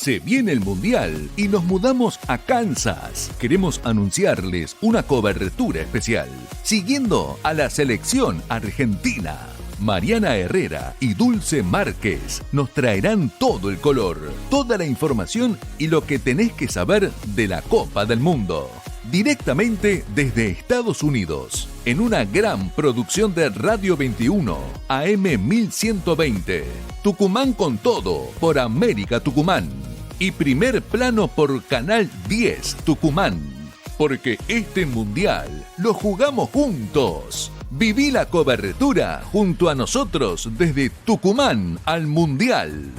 Se viene el Mundial y nos mudamos a Kansas. Queremos anunciarles una cobertura especial, siguiendo a la selección argentina. Mariana Herrera y Dulce Márquez nos traerán todo el color, toda la información y lo que tenés que saber de la Copa del Mundo. Directamente desde Estados Unidos, en una gran producción de Radio 21, AM 1120. Tucumán con todo, por América Tucumán. Y Primer Plano por Canal 10 Tucumán. Porque este Mundial lo jugamos juntos. Viví la cobertura junto a nosotros desde Tucumán al Mundial.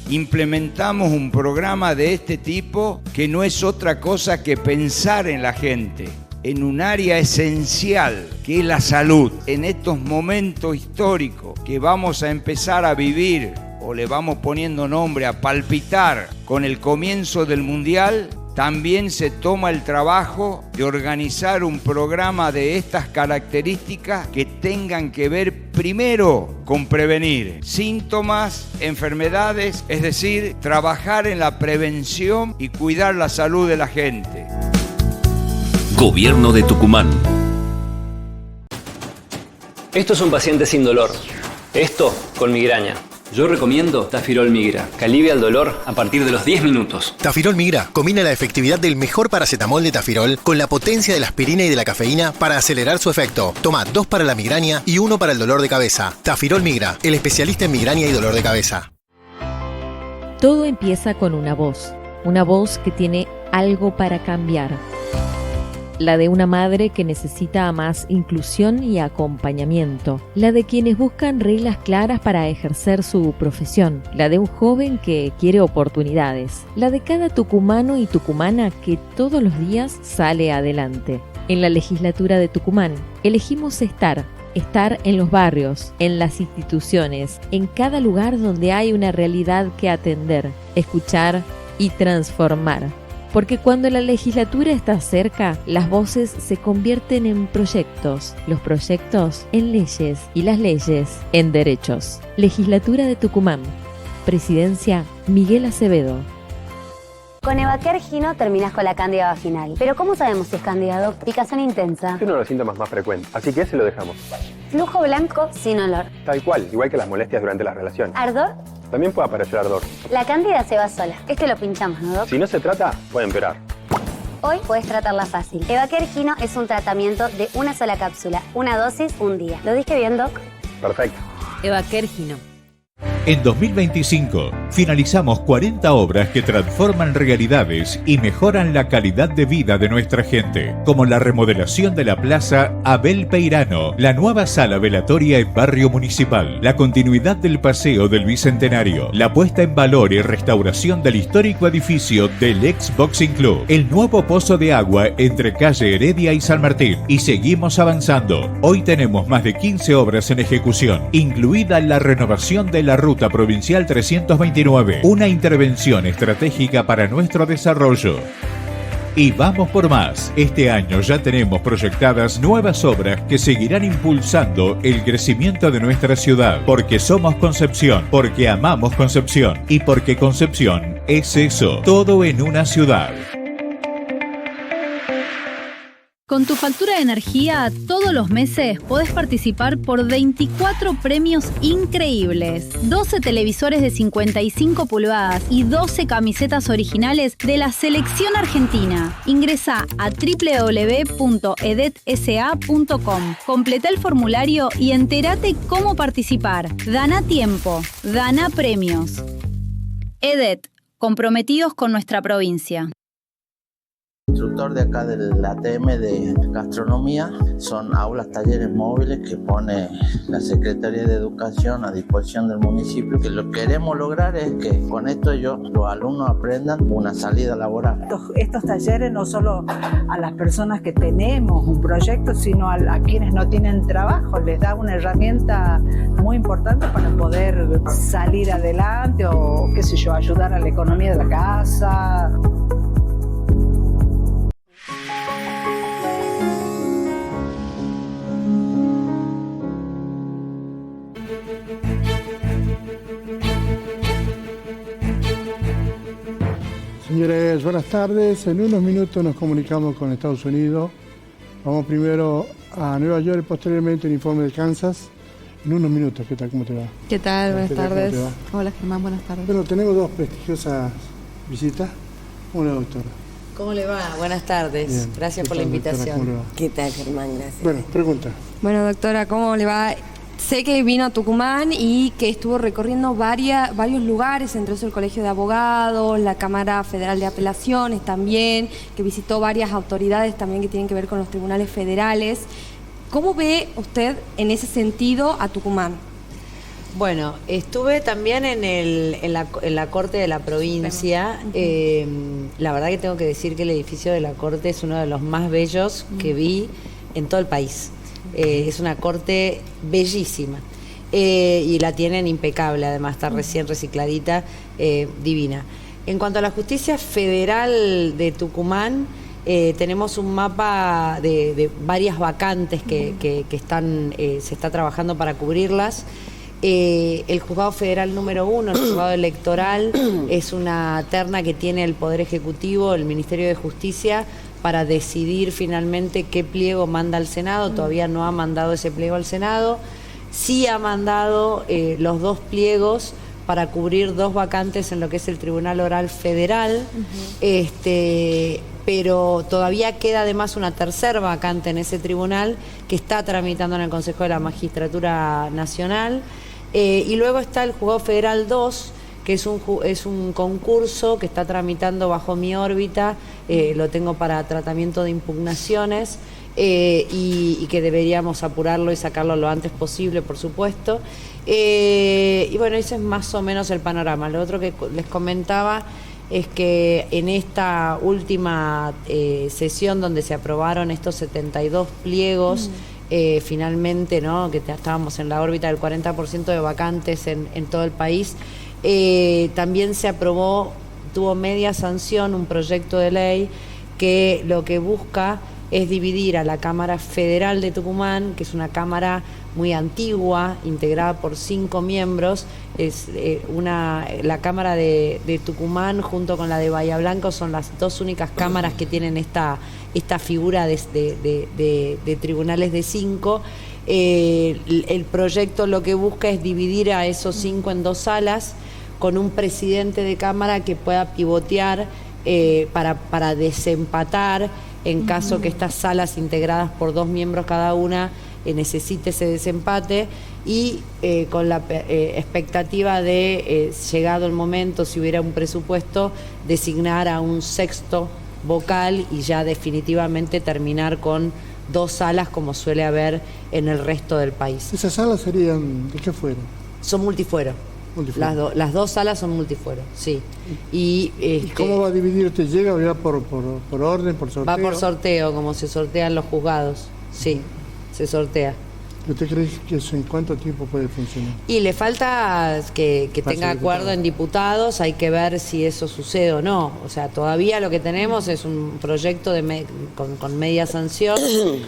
Implementamos un programa de este tipo que no es otra cosa que pensar en la gente, en un área esencial que es la salud. En estos momentos históricos que vamos a empezar a vivir, o le vamos poniendo nombre a palpitar con el comienzo del Mundial, también se toma el trabajo de organizar un programa de estas características que tengan que ver primero con prevenir síntomas, enfermedades, es decir, trabajar en la prevención y cuidar la salud de la gente. Gobierno de Tucumán. Esto es un paciente sin dolor. Esto con migraña. Yo recomiendo Tafirol Migra, que alivia el dolor a partir de los 10 minutos. Tafirol Migra combina la efectividad del mejor paracetamol de Tafirol con la potencia de la aspirina y de la cafeína para acelerar su efecto. Toma 2 para la migraña y 1 para el dolor de cabeza. Tafirol Migra, el especialista en migraña y dolor de cabeza. Todo empieza con una voz que tiene algo para cambiar. La de una madre que necesita más inclusión y acompañamiento. La de quienes buscan reglas claras para ejercer su profesión. La de un joven que quiere oportunidades. La de cada tucumano y tucumana que todos los días sale adelante. En la legislatura de Tucumán elegimos estar en los barrios, en las instituciones, en cada lugar donde hay una realidad que atender, escuchar y transformar. Porque cuando la legislatura está cerca, las voces se convierten en proyectos, los proyectos en leyes y las leyes en derechos. Legislatura de Tucumán. Presidencia Miguel Acevedo. Con Evaquer Gino terminas con la cándida vaginal. Pero ¿cómo sabemos si es cándida, Doc? Picazón intensa. Es uno de los síntomas más frecuentes, así que ese lo dejamos. Flujo blanco sin olor. Tal cual, igual que las molestias durante la relación. ¿Ardor? También puede aparecer ardor. La cándida se va sola. Este lo pinchamos, ¿no, Doc? Si no se trata, puede empeorar. Hoy puedes tratarla fácil. Evaquer Gino es un tratamiento de una sola cápsula, una dosis, un día. ¿Lo dije bien, Doc? Perfecto. Evaquer Gino. En 2025, finalizamos 40 obras que transforman realidades y mejoran la calidad de vida de nuestra gente, como la remodelación de la Plaza Abel Peirano, la nueva sala velatoria en Barrio Municipal, la continuidad del Paseo del Bicentenario, la puesta en valor y restauración del histórico edificio del ex Boxing Club, el nuevo pozo de agua entre calle Heredia y San Martín, y seguimos avanzando. Hoy tenemos más de 15 obras en ejecución, incluida la renovación de la Ruta Provincial 329, una intervención estratégica para nuestro desarrollo. Y vamos por más. Este año ya tenemos proyectadas nuevas obras que seguirán impulsando el crecimiento de nuestra ciudad, porque somos Concepción, porque amamos Concepción y porque Concepción es eso, todo en una ciudad. Con tu factura de energía, todos los meses podés participar por 24 premios increíbles. 12 televisores de 55 pulgadas y 12 camisetas originales de la selección argentina. Ingresá a www.edetsa.com. Completá el formulario y entérate cómo participar. Gana tiempo, gana premios. EDET, comprometidos con nuestra provincia. Instructor de acá del ATM de gastronomía, son aulas, talleres móviles que pone la Secretaría de Educación a disposición del municipio, que lo que queremos lograr es que con esto los alumnos aprendan una salida laboral. Estos talleres no solo a las personas que tenemos un proyecto, sino a quienes no tienen trabajo, les da una herramienta muy importante para poder salir adelante o, qué sé yo, ayudar a la economía de la casa. buenas tardes. En unos minutos nos comunicamos con Estados Unidos. Vamos primero a Nueva York y posteriormente el informe de Kansas. En unos minutos, ¿qué tal? ¿Cómo te va? ¿Qué tal? Buenas tardes. ¿Cómo te va? Hola Germán, buenas tardes. Bueno, tenemos dos prestigiosas visitas. ¿Cómo le va, doctora? ¿Cómo le va? Buenas tardes. Bien. Gracias por la invitación. Doctora, ¿cómo le va? ¿Qué tal, Germán? Gracias. Bueno, pregunta. Bueno, doctora, ¿cómo le va? Sé que vino a Tucumán y que estuvo recorriendo varios lugares, entre ellos el Colegio de Abogados, la Cámara Federal de Apelaciones también, que visitó varias autoridades también que tienen que ver con los tribunales federales. ¿Cómo ve usted en ese sentido a Tucumán? Bueno, estuve también en la Corte de la provincia. La verdad que tengo que decir que el edificio de la Corte es uno de los más bellos que vi en todo el país. Es una corte bellísima y la tienen impecable, además está recién recicladita, divina. En cuanto a la justicia federal de Tucumán, tenemos un mapa de varias vacantes que se está trabajando para cubrirlas. El juzgado federal número 1, el juzgado electoral, es una terna que tiene el Poder Ejecutivo, el Ministerio de Justicia, para decidir finalmente qué pliego manda al Senado. Todavía no ha mandado ese pliego al Senado. Sí ha mandado los dos pliegos para cubrir dos vacantes en lo que es el Tribunal Oral Federal, pero todavía queda además una tercera vacante en ese tribunal que está tramitando en el Consejo de la Magistratura Nacional. Y luego está el Juzgado Federal 2, que es un concurso que está tramitando bajo mi órbita, lo tengo para tratamiento de impugnaciones y que deberíamos apurarlo y sacarlo lo antes posible, por supuesto. Y bueno, ese es más o menos el panorama. Lo otro que les comentaba es que en esta última sesión donde se aprobaron estos 72 pliegos, finalmente, ¿no?, que estábamos en la órbita del 40% de vacantes en todo el país, también se aprobó, tuvo media sanción, un proyecto de ley que lo que busca es dividir a la Cámara Federal de Tucumán, que es una cámara muy antigua, integrada por 5 miembros. Es la Cámara de Tucumán junto con la de Bahía Blanca son las dos únicas cámaras que tienen esta figura de tribunales de 5. El proyecto lo que busca es dividir a esos 5 en 2 salas, con un presidente de cámara que pueda pivotear para desempatar en caso que estas salas integradas por 2 miembros cada una necesite ese desempate, y con la expectativa de, llegado el momento, si hubiera un presupuesto, designar a un sexto vocal y ya definitivamente terminar con 2 salas como suele haber en el resto del país. ¿Esas salas serían de qué fuero? Son multifuero. Las 2 salas son multifuero, sí. ¿Y cómo va a dividir? ¿Usted llega o ya por orden, por sorteo? Va por sorteo, como se sortean los juzgados, sí, se sortea. ¿Usted cree que eso en cuánto tiempo puede funcionar? Y le falta que tenga acuerdo en diputados, hay que ver si eso sucede o no. O sea, todavía lo que tenemos es un proyecto con media sanción,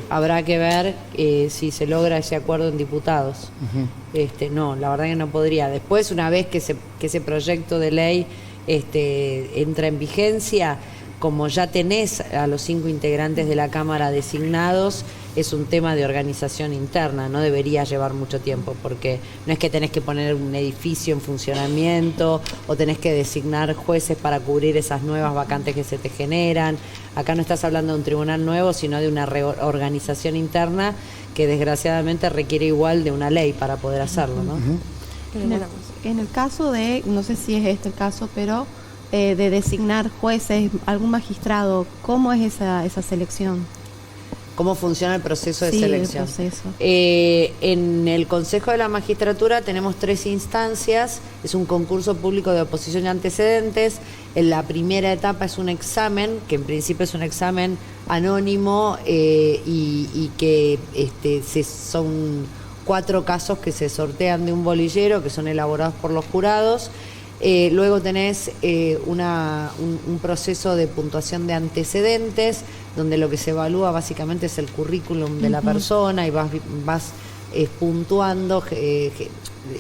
habrá que ver si se logra ese acuerdo en diputados. No, la verdad que no podría. Después, una vez que ese proyecto de ley entra en vigencia, como ya tenés a los 5 integrantes de la Cámara designados, es un tema de organización interna, no debería llevar mucho tiempo, porque no es que tenés que poner un edificio en funcionamiento o tenés que designar jueces para cubrir esas nuevas vacantes que se te generan. Acá no estás hablando de un tribunal nuevo, sino de una reorganización interna que desgraciadamente requiere igual de una ley para poder hacerlo, ¿no? En el caso de, no sé si es este el caso, pero de designar jueces, algún magistrado, ¿cómo es esa selección? ¿Cómo funciona el proceso de selección? El proceso. En el Consejo de la Magistratura tenemos 3 instancias. Es un concurso público de oposición y antecedentes. En la primera etapa es un examen, que en principio es un examen anónimo y que son 4 casos que se sortean de un bolillero, que son elaborados por los jurados. Luego tenés un proceso de puntuación de antecedentes, donde lo que se evalúa básicamente es el currículum de la persona y vas puntuando,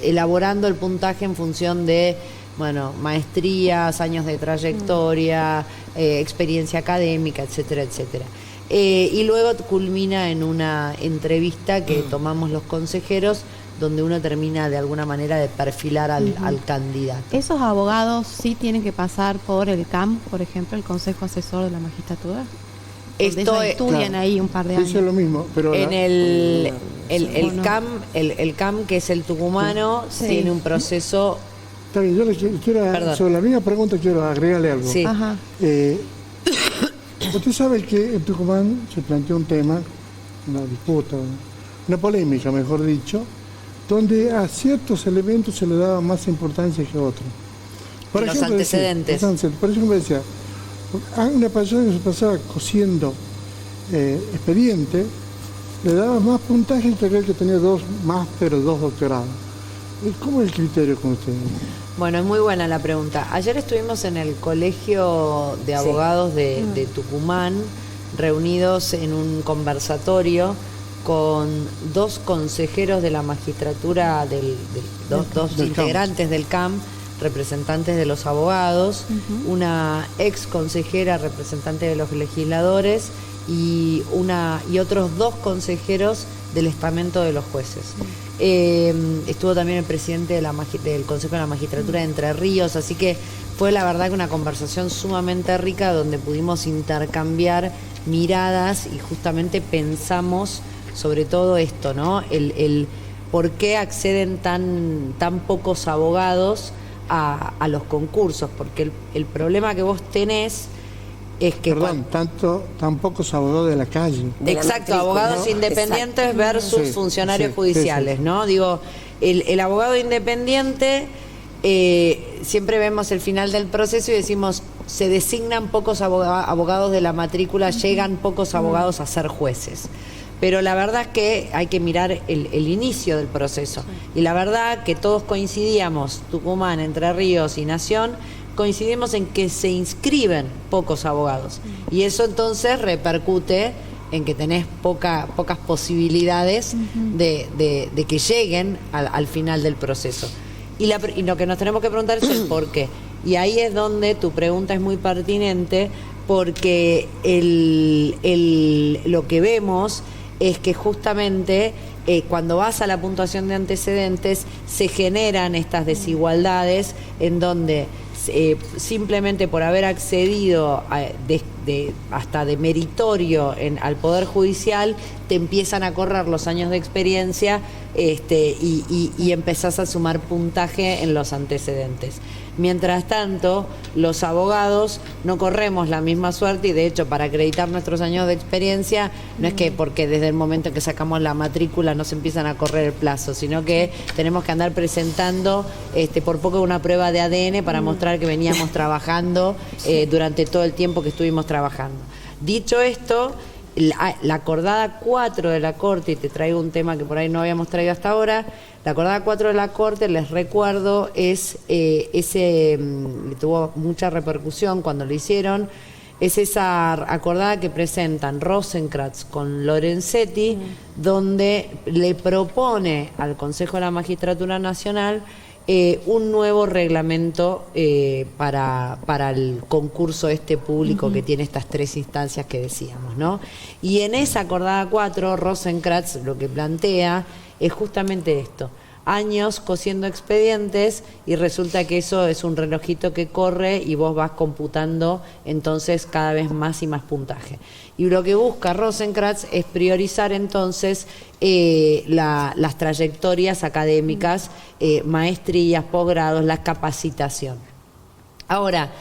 elaborando el puntaje en función de bueno, maestrías, años de trayectoria, experiencia académica, etcétera, etcétera. Y luego culmina en una entrevista que tomamos los consejeros, donde uno termina de alguna manera de perfilar al candidato. ¿Esos abogados sí tienen que pasar por el CAM, por ejemplo, el Consejo Asesor de la Magistratura? Esto estudian ahí un par de años. Eso es lo mismo, pero en el CAM, que es el tucumano, tiene un proceso. Está bien, yo le quiero, sobre la misma pregunta quiero agregarle algo. Sí. Ajá. Usted sabe que en Tucumán se planteó un tema, una disputa, una polémica, mejor dicho, donde a ciertos elementos se le daba más importancia que a otros. Por los ejemplo, antecedentes. Por ejemplo, decía, una persona que se pasaba cosiendo expediente, le daba más puntaje que aquel que tenía 2 máster o 2 doctorados. ¿Cómo es el criterio con ustedes? Bueno, es muy buena la pregunta. Ayer estuvimos en el Colegio de Abogados de Tucumán, reunidos en un conversatorio con 2 consejeros de la magistratura, dos integrantes del CAM, representantes de los abogados, una ex consejera representante de los legisladores y otros 2 consejeros del estamento de los jueces. Estuvo también el presidente del Consejo de la Magistratura de Entre Ríos, así que fue la verdad que una conversación sumamente rica donde pudimos intercambiar miradas y justamente pensamos sobre todo esto, ¿no? El por qué acceden tan pocos abogados a los concursos, porque el problema que vos tenés es que... Perdón, tan pocos abogados de la calle. Exacto, abogados independientes versus funcionarios judiciales, ¿no? Digo, el abogado independiente, siempre vemos el final del proceso y decimos, se designan pocos abogados de la matrícula, llegan pocos abogados a ser jueces. Pero la verdad es que hay que mirar el inicio del proceso. Y la verdad que todos coincidíamos, Tucumán, Entre Ríos y Nación, coincidimos en que se inscriben pocos abogados. Y eso entonces repercute en que tenés pocas posibilidades de que lleguen al final del proceso. Y lo que nos tenemos que preguntar es el por qué. Y ahí es donde tu pregunta es muy pertinente, porque lo que vemos es que justamente cuando vas a la puntuación de antecedentes se generan estas desigualdades en donde simplemente por haber accedido hasta de meritorio al Poder Judicial te empiezan a correr los años de experiencia y empezás a sumar puntaje en los antecedentes. Mientras tanto, los abogados no corremos la misma suerte y de hecho para acreditar nuestros años de experiencia no es que porque desde el momento en que sacamos la matrícula nos empiezan a correr el plazo, sino que tenemos que andar presentando por poco una prueba de ADN para mostrar que veníamos trabajando durante todo el tiempo que estuvimos trabajando. Dicho esto, la acordada 4 de la Corte, y te traigo un tema que por ahí no habíamos traído hasta ahora, la acordada 4 de la Corte, les recuerdo, tuvo mucha repercusión cuando lo hicieron, es esa acordada que presentan Rosenkrantz con Lorenzetti, donde le propone al Consejo de la Magistratura Nacional un nuevo reglamento para el concurso público que tiene estas 3 instancias que decíamos, ¿no? Y en esa acordada 4, Rosenkrantz lo que plantea es justamente esto: años cosiendo expedientes y resulta que eso es un relojito que corre y vos vas computando entonces cada vez más y más puntaje. Y lo que busca Rosenkrantz es priorizar entonces las trayectorias académicas, maestrías, posgrados, la capacitación. Ahora,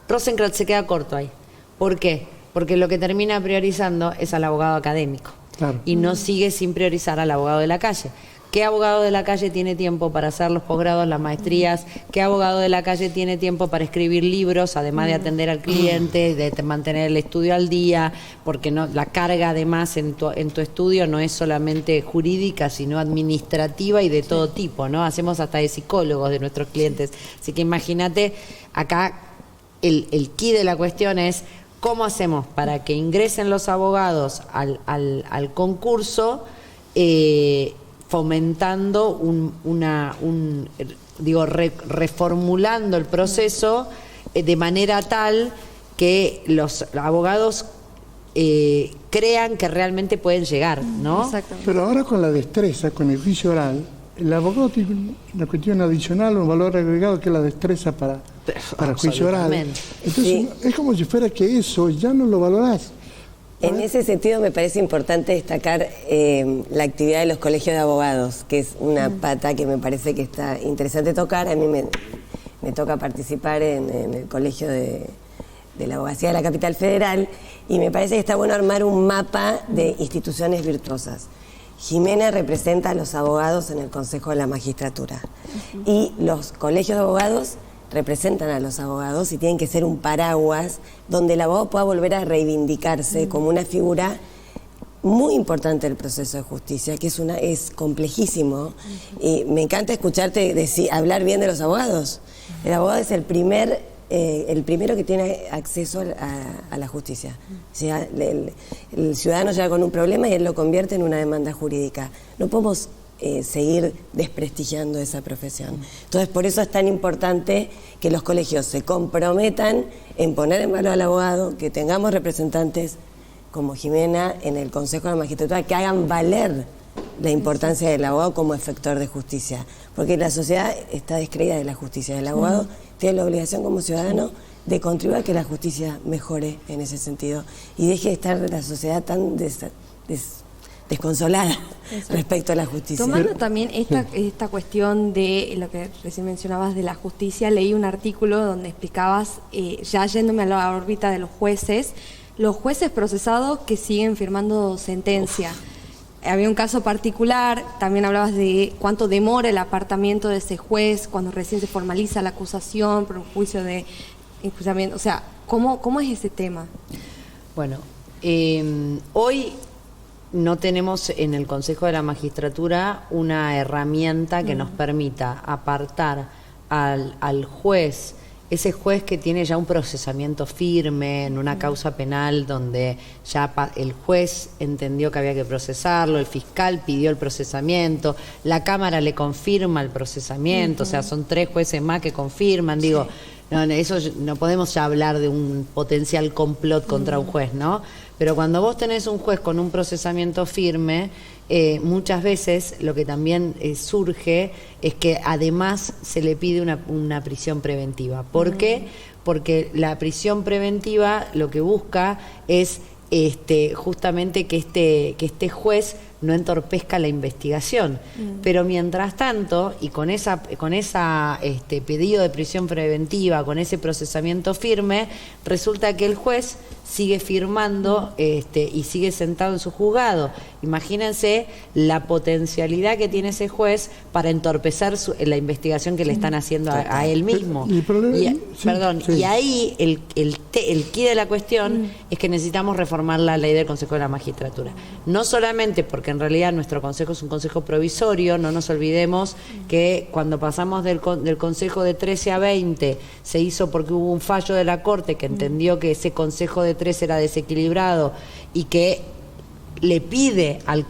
Rosenkrantz se queda corto ahí. ¿Por qué? Porque lo que termina priorizando es al abogado académico. Claro. Y no sigue sin priorizar al abogado de la calle. ¿Qué abogado de la calle tiene tiempo para hacer los posgrados, las maestrías? ¿Qué abogado de la calle tiene tiempo para escribir libros, además de atender al cliente, de mantener el estudio al día? Porque no, la carga además en tu estudio no es solamente jurídica, sino administrativa y de todo tipo, ¿no? Hacemos hasta de psicólogos de nuestros clientes. Así que imagínate, acá el quid de la cuestión es cómo hacemos para que ingresen los abogados al concurso fomentando reformulando el proceso de manera tal que los abogados crean que realmente pueden llegar, ¿no? Exactamente. Pero ahora con la destreza, con el juicio oral, el abogado tiene una cuestión adicional, un valor agregado que es la destreza para el juicio oral. Entonces es como si fuera que eso ya no lo valorás. En ese sentido me parece importante destacar la actividad de los colegios de abogados, que es una pata que me parece que está interesante tocar. A mí me toca participar en el colegio de la abogacía de la Capital Federal y me parece que está bueno armar un mapa de instituciones virtuosas. Jimena representa a los abogados en el Consejo de la Magistratura y los colegios de abogados representan a los abogados y tienen que ser un paraguas donde el abogado pueda volver a reivindicarse como una figura muy importante del proceso de justicia, que es complejísimo. Y me encanta escucharte hablar bien de los abogados. El abogado es el primero que tiene acceso a la justicia. O sea, el ciudadano llega con un problema y él lo convierte en una demanda jurídica. No podemos seguir desprestigiando esa profesión. Entonces, por eso es tan importante que los colegios se comprometan en poner en valor al abogado, que tengamos representantes como Jimena en el Consejo de la Magistratura, que hagan valer la importancia del abogado como efector de justicia. Porque la sociedad está descreída de la justicia. El abogado tiene la obligación como ciudadano de contribuir a que la justicia mejore en ese sentido y deje de estar la sociedad tan desconsolada respecto a la justicia. Tomando también esta cuestión de lo que recién mencionabas de la justicia, leí un artículo donde explicabas, ya yéndome a la órbita de los jueces procesados que siguen firmando sentencia. Había un caso particular, también hablabas de cuánto demora el apartamiento de ese juez cuando recién se formaliza la acusación por un juicio de enjuiciamiento. O sea, ¿cómo es ese tema? Bueno, hoy no tenemos en el Consejo de la Magistratura una herramienta que nos permita apartar al juez, ese juez que tiene ya un procesamiento firme en una causa penal donde ya el juez entendió que había que procesarlo, el fiscal pidió el procesamiento, la Cámara le confirma el procesamiento, o sea, son 3 jueces más que confirman, digo, eso no podemos ya hablar de un potencial complot contra un juez, ¿no? Pero cuando vos tenés un juez con un procesamiento firme, muchas veces lo que también surge es que además se le pide una prisión preventiva. ¿Por qué? Porque la prisión preventiva lo que busca es justamente que este juez no entorpezca la investigación. Pero mientras tanto, y con esa pedido de prisión preventiva, con ese procesamiento firme, resulta que el juez sigue firmando y sigue sentado en su juzgado. Imagínense la potencialidad que tiene ese juez para entorpecer la investigación que le están haciendo a él mismo. Y ahí el quid de la cuestión es que necesitamos reformar la ley del Consejo de la Magistratura. No solamente porque en realidad nuestro consejo es un consejo provisorio, no nos olvidemos que cuando pasamos del consejo de 13 a 20 se hizo porque hubo un fallo de la Corte que entendió que ese consejo de 13 era desequilibrado y que le pide al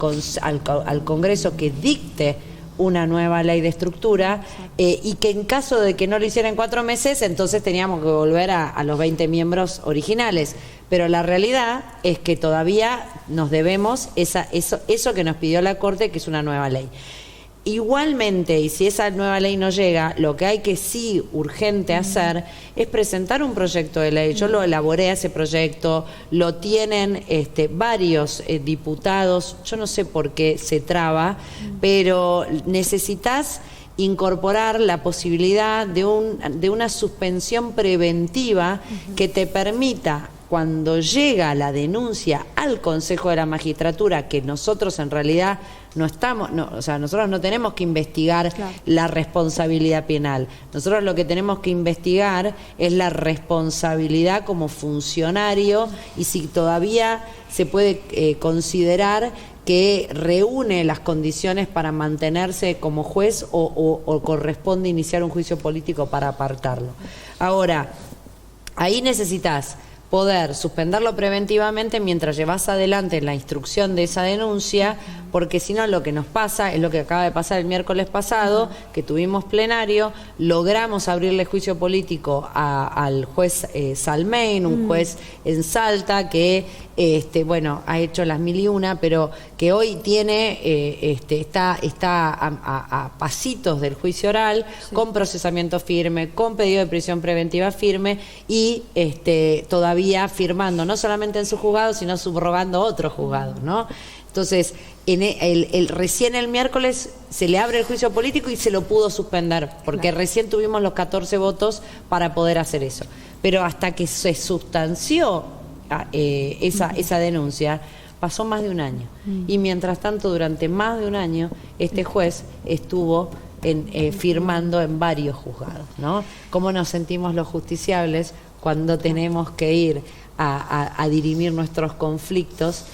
Congreso que dicte una nueva ley de estructura y que en caso de que no lo hiciera en 4 meses, entonces teníamos que volver a los 20 miembros originales. Pero la realidad es que todavía nos debemos eso que nos pidió la Corte, que es una nueva ley. Igualmente, y si esa nueva ley no llega, lo que hay que sí urgente hacer es presentar un proyecto de ley. Yo lo elaboré ese proyecto, lo tienen varios diputados, yo no sé por qué se traba, pero necesitas incorporar la posibilidad de una suspensión preventiva que te permita, cuando llega la denuncia al Consejo de la Magistratura, que nosotros en realidad nosotros no tenemos que investigar la responsabilidad penal. Nosotros lo que tenemos que investigar es la responsabilidad como funcionario y si todavía se puede considerar que reúne las condiciones para mantenerse como juez o corresponde iniciar un juicio político para apartarlo. Ahora, ahí necesitas poder suspenderlo preventivamente mientras llevas adelante la instrucción de esa denuncia, porque si no lo que nos pasa es lo que acaba de pasar el miércoles pasado, que tuvimos plenario, logramos abrirle juicio político al juez Salmein, un juez en Salta que bueno, ha hecho las 1001, pero que hoy tiene está a pasitos del juicio oral, con procesamiento firme, con pedido de prisión preventiva firme y todavía firmando, no solamente en su juzgado, sino subrogando otros juzgados, ¿no? Entonces, recién el miércoles se le abre el juicio político y se lo pudo suspender, porque recién tuvimos los 14 votos para poder hacer eso. Pero hasta que se sustanció esa denuncia, pasó más de un año. Y mientras tanto, durante más de un año, este juez estuvo firmando en varios juzgados, ¿no? ¿Cómo nos sentimos los justiciables cuando tenemos que ir a dirimir nuestros conflictos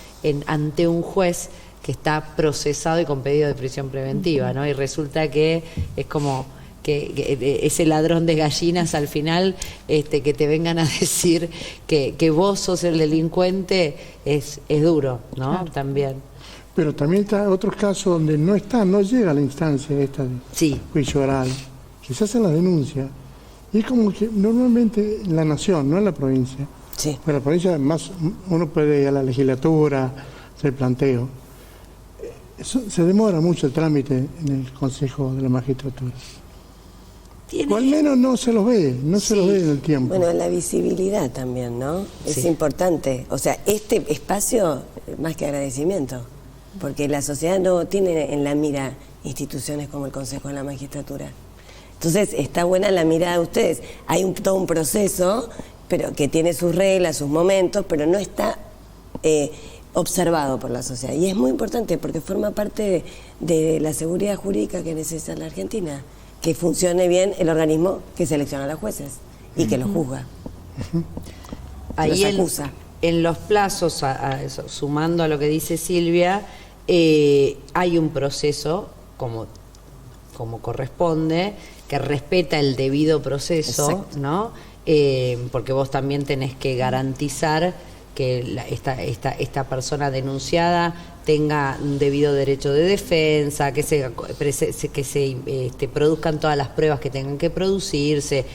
ante un juez que está procesado y con pedido de prisión preventiva, ¿no? Y resulta que es como que ese ladrón de gallinas al final, que te vengan a decir que vos sos el delincuente, es duro, ¿no? Claro. También. Pero también está otros casos donde no llega a la instancia esta de juicio oral, que se hace la denuncia, y es como que normalmente en la nación, no en la provincia, pero en la provincia más uno puede ir a la legislatura, hacer planteo. Se demora mucho el trámite en el Consejo de la Magistratura. O al menos no se los ve, se los ve en el tiempo. Bueno, la visibilidad también, ¿no? Es importante. O sea, este espacio, más que agradecimiento, porque la sociedad no tiene en la mira instituciones como el Consejo de la Magistratura. Entonces, está buena la mirada de ustedes. Hay todo un proceso, pero que tiene sus reglas, sus momentos, pero no está observado por la sociedad. Y es muy importante porque forma parte de la seguridad jurídica que necesita la Argentina, que funcione bien el organismo que selecciona a los jueces y que los juzga. Ahí en los plazos, sumando a lo que dice Silvia, hay un proceso como corresponde, que respeta el debido proceso, ¿no? Porque vos también tenés que garantizar que esta persona denunciada tenga un debido derecho de defensa, que se produzcan todas las pruebas que tengan que producirse.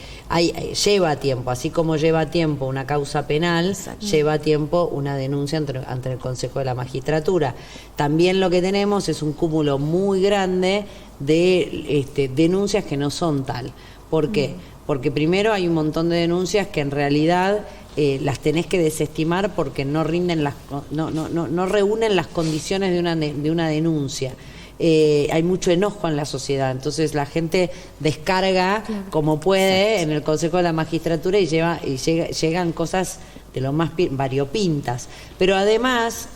Lleva tiempo, así como lleva tiempo una causa penal, lleva tiempo una denuncia ante el Consejo de la Magistratura. También lo que tenemos es un cúmulo muy grande de denuncias que no son tal. ¿Por qué? Porque primero hay un montón de denuncias que en realidad las tenés que desestimar porque no rinden no reúnen las condiciones de una denuncia. Hay mucho enojo en la sociedad, entonces la gente descarga como puede en el Consejo de la Magistratura y llegan cosas de lo más variopintas. Pero además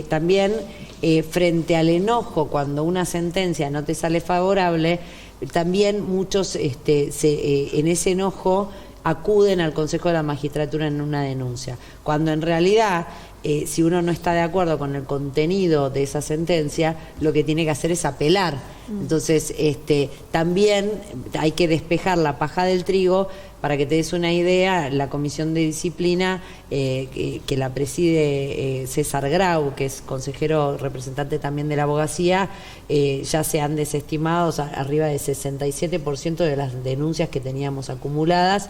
también frente al enojo cuando una sentencia no te sale favorable, también muchos en ese enojo acuden al Consejo de la Magistratura en una denuncia, cuando en realidad si uno no está de acuerdo con el contenido de esa sentencia, lo que tiene que hacer es apelar. Entonces también hay que despejar la paja del trigo. Para que te des una idea, la Comisión de Disciplina que la preside César Grau, que es consejero representante también de la abogacía, ya se han desestimado arriba del 67% de las denuncias que teníamos acumuladas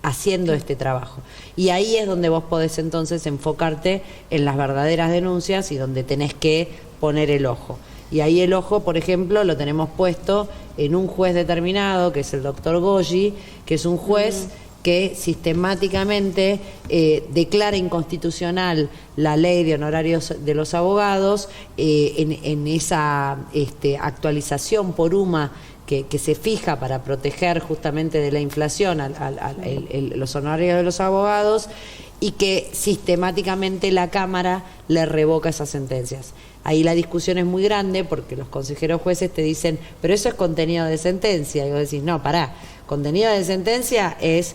haciendo este trabajo. Y ahí es donde vos podés entonces enfocarte en las verdaderas denuncias y donde tenés que poner el ojo. Y ahí el ojo, por ejemplo, lo tenemos puesto en un juez determinado, que es el doctor Goyi, que es un juez que sistemáticamente declara inconstitucional la ley de honorarios de los abogados en esa actualización por UMA que se fija para proteger justamente de la inflación los honorarios de los abogados, y que sistemáticamente la Cámara le revoca esas sentencias. Ahí la discusión es muy grande porque los consejeros jueces te dicen, pero eso es contenido de sentencia. Y vos decís, no, pará, contenido de sentencia es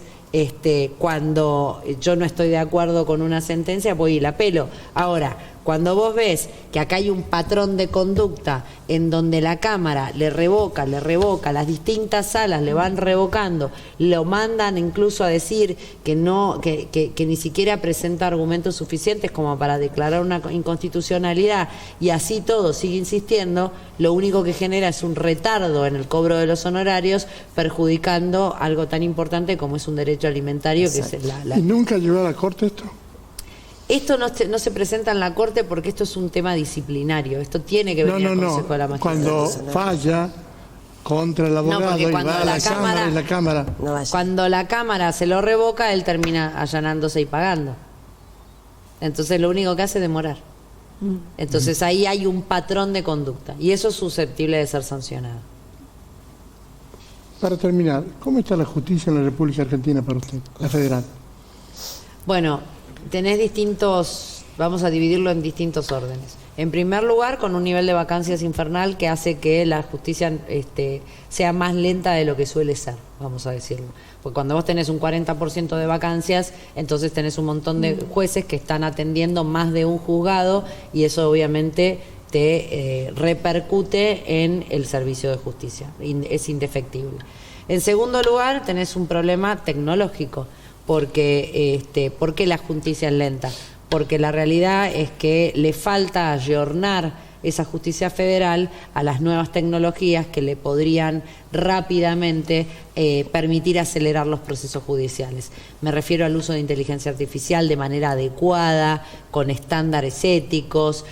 cuando yo no estoy de acuerdo con una sentencia, voy y la apelo. Ahora, cuando vos ves que acá hay un patrón de conducta en donde la Cámara le revoca, las distintas salas le van revocando, lo mandan incluso a decir que no, que ni siquiera presenta argumentos suficientes como para declarar una inconstitucionalidad, y así todo sigue insistiendo, lo único que genera es un retardo en el cobro de los honorarios, perjudicando algo tan importante como es un derecho alimentario. Exacto. Que es ¿Y nunca llegó a la Corte esto? Esto no se presenta en la Corte porque esto es un tema disciplinario. Esto tiene que venir al Consejo de la Magistratura. Cuando falla contra el abogado y va a la Cámara y la Cámara... Cuando la Cámara se lo revoca, él termina allanándose y pagando. Entonces lo único que hace es demorar. Entonces ahí hay un patrón de conducta y eso es susceptible de ser sancionado. Para terminar, ¿cómo está la justicia en la República Argentina para usted, la federal? Bueno, tenés distintos, vamos a dividirlo en distintos órdenes. En primer lugar, con un nivel de vacancias infernal que hace que la justicia sea más lenta de lo que suele ser, vamos a decirlo. Porque cuando vos tenés un 40% de vacancias, entonces tenés un montón de jueces que están atendiendo más de un juzgado y eso obviamente te repercute en el servicio de justicia. Es indefectible. En segundo lugar, tenés un problema tecnológico. Porque la justicia es lenta, porque la realidad es que le falta ayornar esa justicia federal a las nuevas tecnologías que le podrían rápidamente permitir acelerar los procesos judiciales. Me refiero al uso de inteligencia artificial de manera adecuada, con estándares éticos,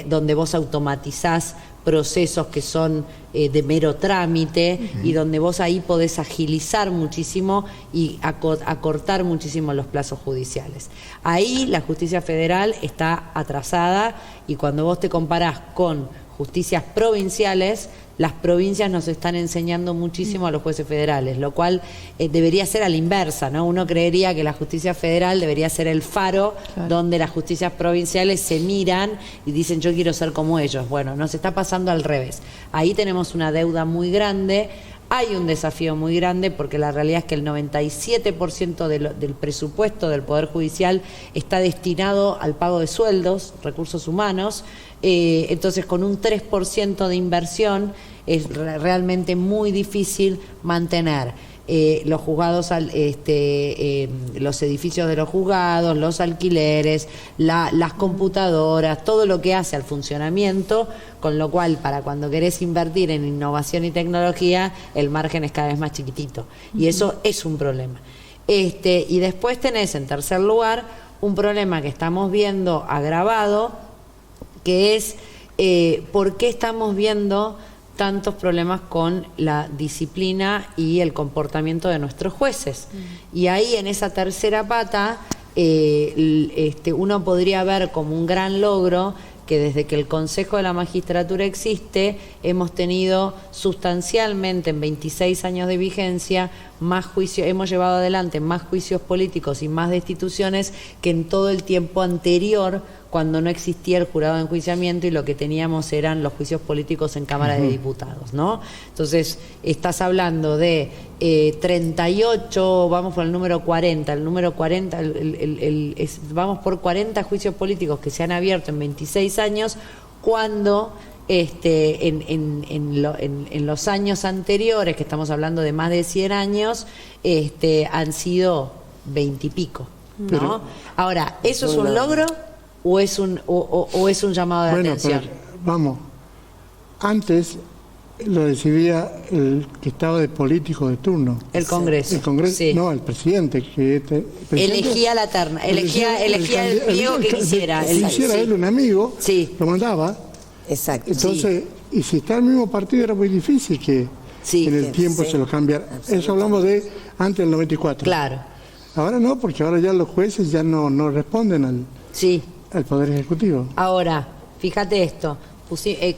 donde vos automatizás procesos que son de mero trámite y donde vos ahí podés agilizar muchísimo y acortar muchísimo los plazos judiciales. Ahí la justicia federal está atrasada y cuando vos te comparás con justicias provinciales, las provincias nos están enseñando muchísimo a los jueces federales, lo cual debería ser a la inversa, ¿no? Uno creería que la justicia federal debería ser el faro donde las justicias provinciales se miran y dicen yo quiero ser como ellos. Bueno, nos está pasando al revés. Ahí tenemos una deuda muy grande. Hay un desafío muy grande porque la realidad es que el 97% del presupuesto del Poder Judicial está destinado al pago de sueldos, recursos humanos, entonces con un 3% de inversión es realmente muy difícil mantener los juzgados, los edificios de los juzgados, los alquileres, las computadoras, todo lo que hace al funcionamiento, con lo cual para cuando querés invertir en innovación y tecnología el margen es cada vez más chiquitito y eso es un problema. Y después tenés en tercer lugar un problema que estamos viendo agravado, que es por qué estamos viendo tantos problemas con la disciplina y el comportamiento de nuestros jueces. Y ahí en esa tercera pata uno podría ver como un gran logro que desde que el Consejo de la Magistratura existe hemos tenido sustancialmente en 26 años de vigencia más juicios, hemos llevado adelante más juicios políticos y más destituciones que en todo el tiempo anterior, cuando no existía el jurado de enjuiciamiento y lo que teníamos eran los juicios políticos en Cámara de Diputados, ¿no? Entonces, estás hablando de 38, vamos por el número 40, el número 40, vamos por 40 juicios políticos que se han abierto en 26 años, cuando en los años anteriores, que estamos hablando de más de 100 años, han sido 20 y pico, ¿no? Pero, ahora, ¿eso es un logro? ¿O es un llamado de atención? Pero, vamos, antes lo decidía el que estaba de político de turno. El Congreso. El Congreso, sí. No, el presidente. Elegía la terna, elegía el pliego que quisiera. Si hiciera él un amigo, lo mandaba. Exacto. Entonces, y si está en el mismo partido era muy difícil que en el tiempo se lo cambiara. Eso hablamos de antes del 94. Claro. Ahora no, porque ahora ya los jueces ya no responden al Poder Ejecutivo. Ahora, fíjate esto,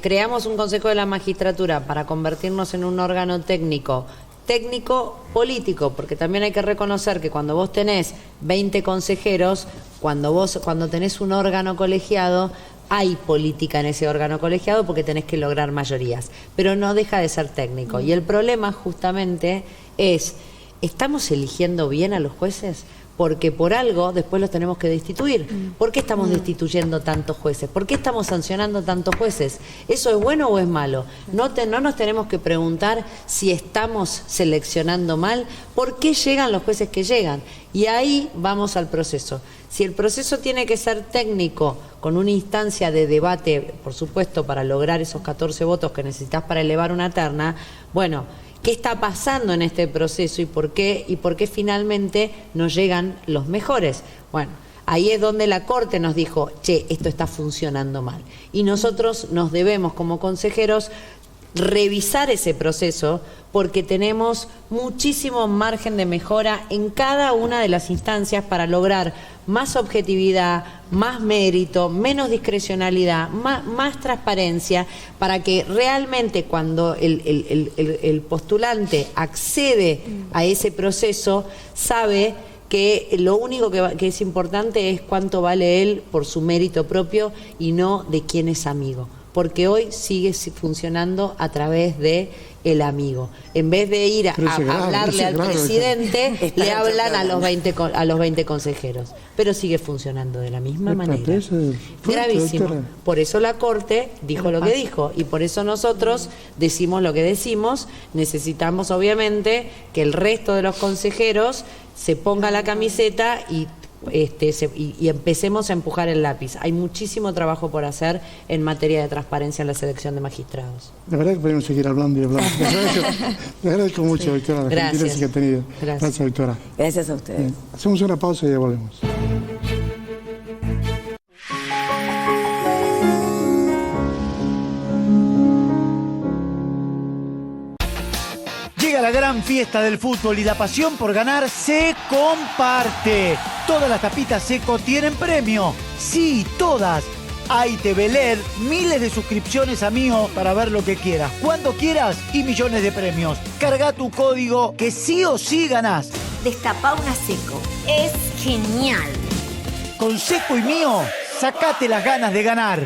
creamos un Consejo de la Magistratura para convertirnos en un órgano técnico-político, porque también hay que reconocer que cuando vos tenés 20 consejeros, cuando tenés un órgano colegiado, hay política en ese órgano colegiado porque tenés que lograr mayorías, pero no deja de ser técnico. Y el problema justamente es ¿estamos eligiendo bien a los jueces? Porque por algo después los tenemos que destituir. ¿Por qué estamos destituyendo tantos jueces? ¿Por qué estamos sancionando tantos jueces? ¿Eso es bueno o es malo? No nos tenemos que preguntar si estamos seleccionando mal, ¿por qué llegan los jueces que llegan? Y ahí vamos al proceso. Si el proceso tiene que ser técnico, con una instancia de debate, por supuesto, para lograr esos 14 votos que necesitas para elevar una terna, bueno, ¿qué está pasando en este proceso y por qué finalmente nos llegan los mejores? Bueno, ahí es donde la Corte nos dijo, che, esto está funcionando mal. Y nosotros nos debemos como consejeros revisar ese proceso porque tenemos muchísimo margen de mejora en cada una de las instancias para lograr más objetividad, más mérito, menos discrecionalidad, más transparencia, para que realmente cuando el postulante accede a ese proceso, sabe que lo único que es importante es cuánto vale él por su mérito propio y no de quién es amigo. Porque hoy sigue funcionando a través de el amigo. En vez de ir a hablarle al presidente, le hablan a los 20 consejeros. Pero sigue funcionando de la misma manera. Gravísimo. Por eso la Corte dijo lo que dijo y por eso nosotros decimos lo que decimos. Necesitamos obviamente que el resto de los consejeros se ponga la camiseta y empecemos a empujar el lápiz. Hay muchísimo trabajo por hacer en materia de transparencia en la selección de magistrados. La verdad que podemos seguir hablando y hablando. Le agradezco mucho, doctora, la gentileza que ha tenido. Gracias, doctora. Gracias a ustedes. Bien. Hacemos una pausa y ya volvemos. Llega la gran fiesta del fútbol y la pasión por ganar se comparte. Todas las tapitas Seco tienen premio. Sí, todas. Hay TV LED, miles de suscripciones a Mío para ver lo que quieras, cuando quieras y millones de premios. Carga tu código que sí o sí ganás. Destapá una Seco. Es genial. Con Seco y Mío, sacate las ganas de ganar.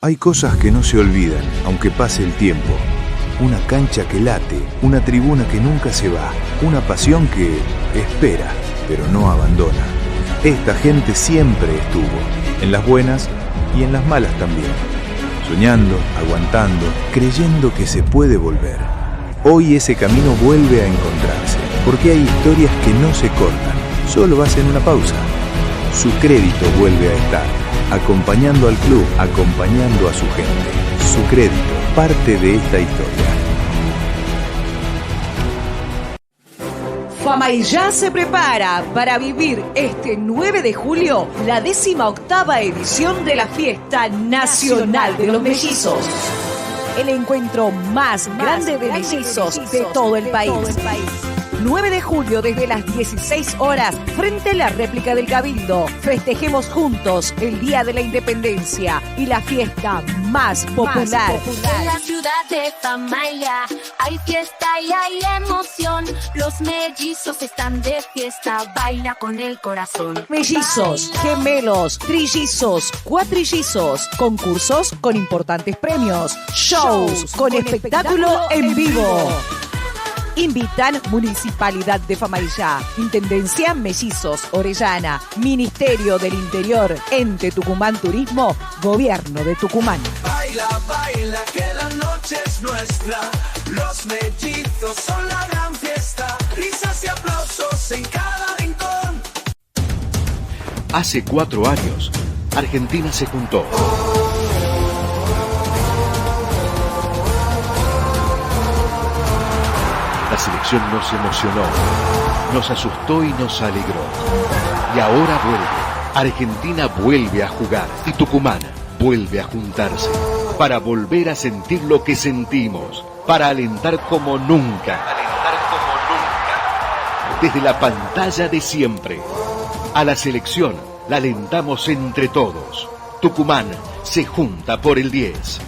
Hay cosas que no se olvidan, aunque pase el tiempo. Una cancha que late, una tribuna que nunca se va, una pasión que espera, pero no abandona. Esta gente siempre estuvo, en las buenas y en las malas también. Soñando, aguantando, creyendo que se puede volver. Hoy ese camino vuelve a encontrarse, porque hay historias que no se cortan, solo hacen una pausa. Su crédito vuelve a estar, acompañando al club, acompañando a su gente. Su crédito, parte de esta historia. Famaillá se prepara para vivir este 9 de julio la 18ª edición de la Fiesta Nacional de los Mellizos. El encuentro más grande de mellizos de todo el país. 9 de julio desde las 16 horas frente a la réplica del Cabildo. Festejemos juntos el Día de la Independencia y la fiesta más popular. En la ciudad de Famaillá hay fiesta y hay emoción. Los mellizos están de fiesta, baila con el corazón. Mellizos, gemelos, trillizos, cuatrillizos, concursos con importantes premios, shows con espectáculo en vivo. Invitan Municipalidad de Famaillá, Intendencia Mellizos Orellana, Ministerio del Interior, Ente Tucumán Turismo, Gobierno de Tucumán. Baila, baila, que la noche es nuestra. Los mellizos son la gran fiesta. Risas y aplausos en cada rincón. Hace 4 años, Argentina se juntó. La selección nos emocionó, nos asustó y nos alegró. Y ahora vuelve. Argentina vuelve a jugar y Tucumán vuelve a juntarse. para volver a sentir lo que sentimos, para alentar como nunca. Desde la pantalla de siempre. A la selección la alentamos entre todos. Tucumán se junta por el 10.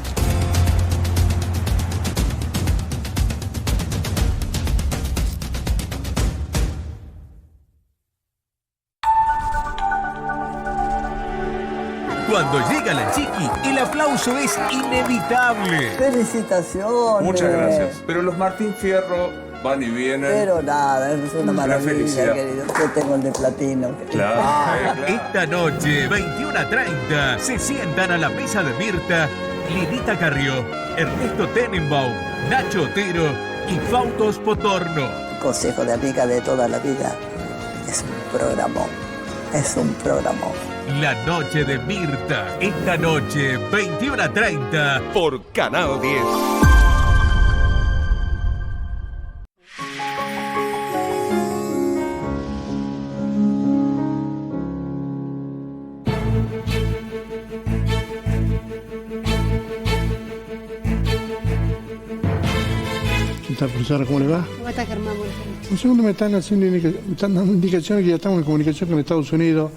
Cuando llega la Chiqui, el aplauso es inevitable. ¡Felicitaciones! Muchas gracias. Pero los Martín Fierro van y vienen. Pero nada, es una maravilla, felicidad. querido. Yo tengo el de platino. Claro. Esta noche, 21:30, se sientan a la mesa de Mirta Lidita Carrió, Ernesto Tenenbaum, Nacho Otero y Fautos Potorno. Consejo de amiga de toda la vida. Es un programón. Es un programón. La noche de Mirta. Esta noche, 21:30, por Canal 10. ¿Qué tal, profesora? ¿Cómo le va? ¿Cómo está, Germán? Un segundo, me están dando indicaciones que ya estamos en comunicación con Estados Unidos.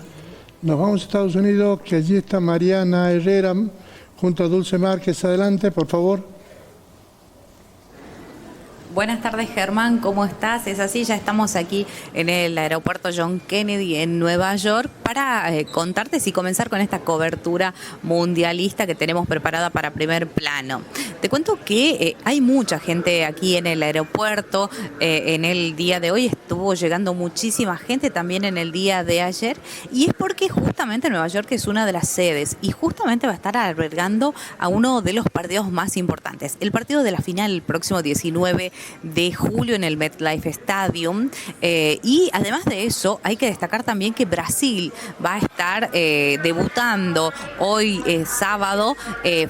Nos vamos a Estados Unidos, que allí está Mariana Herrera junto a Dulce Márquez. Adelante, por favor. Buenas tardes, Germán, ¿cómo estás? Es así, ya estamos aquí en el aeropuerto John Kennedy en Nueva York para contarte y comenzar con esta cobertura mundialista que tenemos preparada para Primer Plano. Te cuento que hay mucha gente aquí en el aeropuerto. En el día de hoy estuvo llegando muchísima gente, también en el día de ayer, y es porque justamente Nueva York es una de las sedes y justamente va a estar albergando a uno de los partidos más importantes, el partido de la final el próximo 19 de julio en el MetLife Stadium, y además de eso hay que destacar también que Brasil va a estar debutando hoy sábado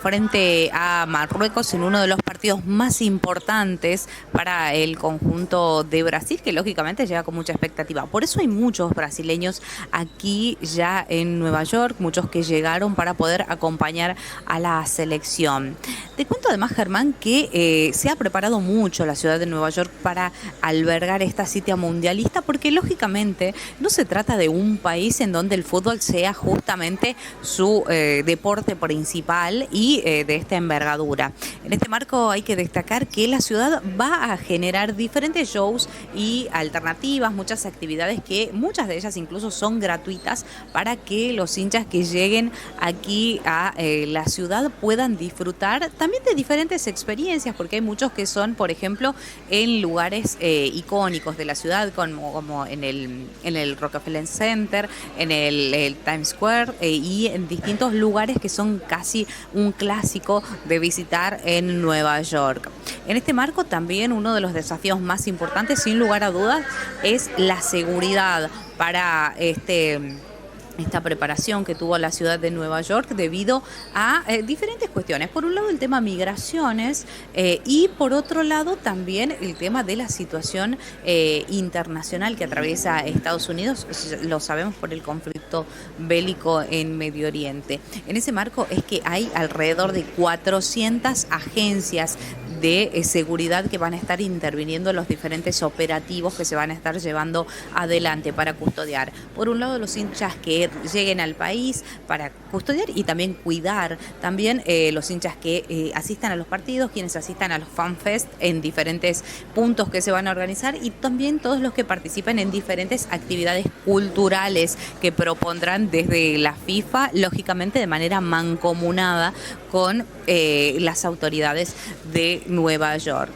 frente a Marruecos en uno de los partidos más importantes para el conjunto de Brasil, que lógicamente llega con mucha expectativa. Por eso hay muchos brasileños aquí ya en Nueva York, muchos que llegaron para poder acompañar a la selección. Te cuento además, Germán, que se ha preparado mucho la ciudad de Nueva York para albergar esta cita mundialista, porque lógicamente no se trata de un país en donde el fútbol sea justamente su deporte principal y de esta envergadura. En este marco hay que destacar que la ciudad va a generar diferentes shows y alternativas, muchas actividades que muchas de ellas incluso son gratuitas para que los hinchas que lleguen aquí a la ciudad puedan disfrutar también de diferentes experiencias, porque hay muchos que son, por ejemplo, en lugares icónicos de la ciudad, como en el Rockefeller Center, en el Times Square y en distintos lugares que son casi un clásico de visitar en Nueva York. En este marco también uno de los desafíos más importantes, sin lugar a dudas, es la seguridad para esta preparación que tuvo la ciudad de Nueva York debido a diferentes cuestiones. Por un lado, el tema migraciones y por otro lado también el tema de la situación internacional que atraviesa Estados Unidos, lo sabemos por el conflicto bélico en Medio Oriente. En ese marco es que hay alrededor de 400 agencias de seguridad que van a estar interviniendo en los diferentes operativos que se van a estar llevando adelante para custodiar, por un lado, los hinchas que lleguen al país, para custodiar y también cuidar también los hinchas que asistan a los partidos, quienes asistan a los FanFest en diferentes puntos que se van a organizar, y también todos los que participen en diferentes actividades culturales que propondrán desde la FIFA, lógicamente de manera mancomunada con las autoridades de Nueva York.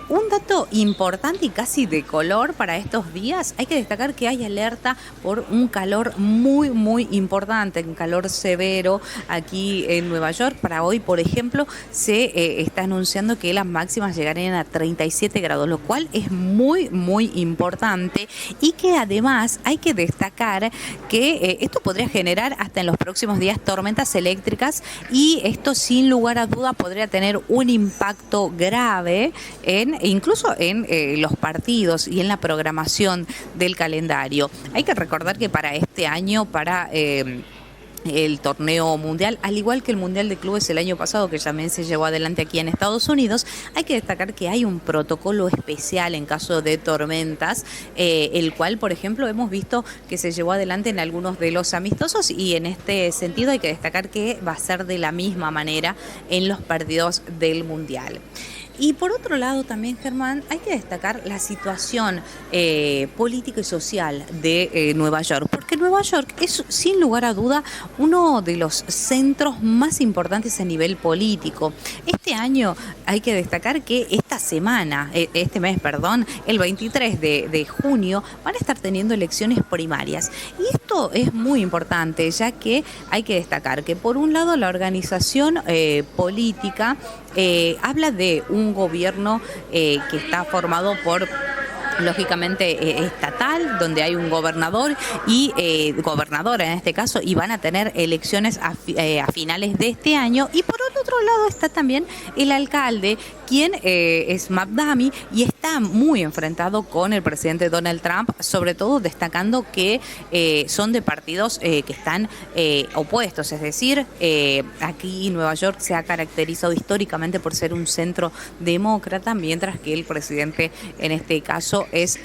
Un dato importante y casi de color para estos días, hay que destacar que hay alerta por un calor muy, muy importante, un calor severo aquí en Nueva York. Para hoy, por ejemplo, se está anunciando que las máximas llegarían a 37 grados, lo cual es muy, muy importante, y que además hay que destacar que esto podría generar hasta en los próximos días tormentas eléctricas, y esto sin lugar a duda podría tener un impacto grave incluso en los partidos y en la programación del calendario. Hay que recordar que para este año, para el torneo mundial, al igual que el Mundial de Clubes el año pasado, que también se llevó adelante aquí en Estados Unidos. Hay que destacar que hay un protocolo especial en caso de tormentas, el cual, por ejemplo, hemos visto que se llevó adelante en algunos de los amistosos, y en este sentido hay que destacar que va a ser de la misma manera en los partidos del Mundial. Y por otro lado también, Germán, hay que destacar la situación política y social de Nueva York, porque Nueva York es sin lugar a duda uno de los centros más importantes a nivel político. Este año hay que destacar que este mes, el 23 de junio, van a estar teniendo elecciones primarias. Y esto es muy importante, ya que hay que destacar que por un lado la organización política habla de un gobierno que está formado por, lógicamente, estatal, donde hay un gobernador y gobernadora en este caso, y van a tener elecciones a finales de este año. Y por el otro lado está también el alcalde, quien es Mamdani, y está muy enfrentado con el presidente Donald Trump, sobre todo destacando que son de partidos que están opuestos. Es decir, aquí Nueva York se ha caracterizado históricamente por ser un centro demócrata, mientras que el presidente en este caso es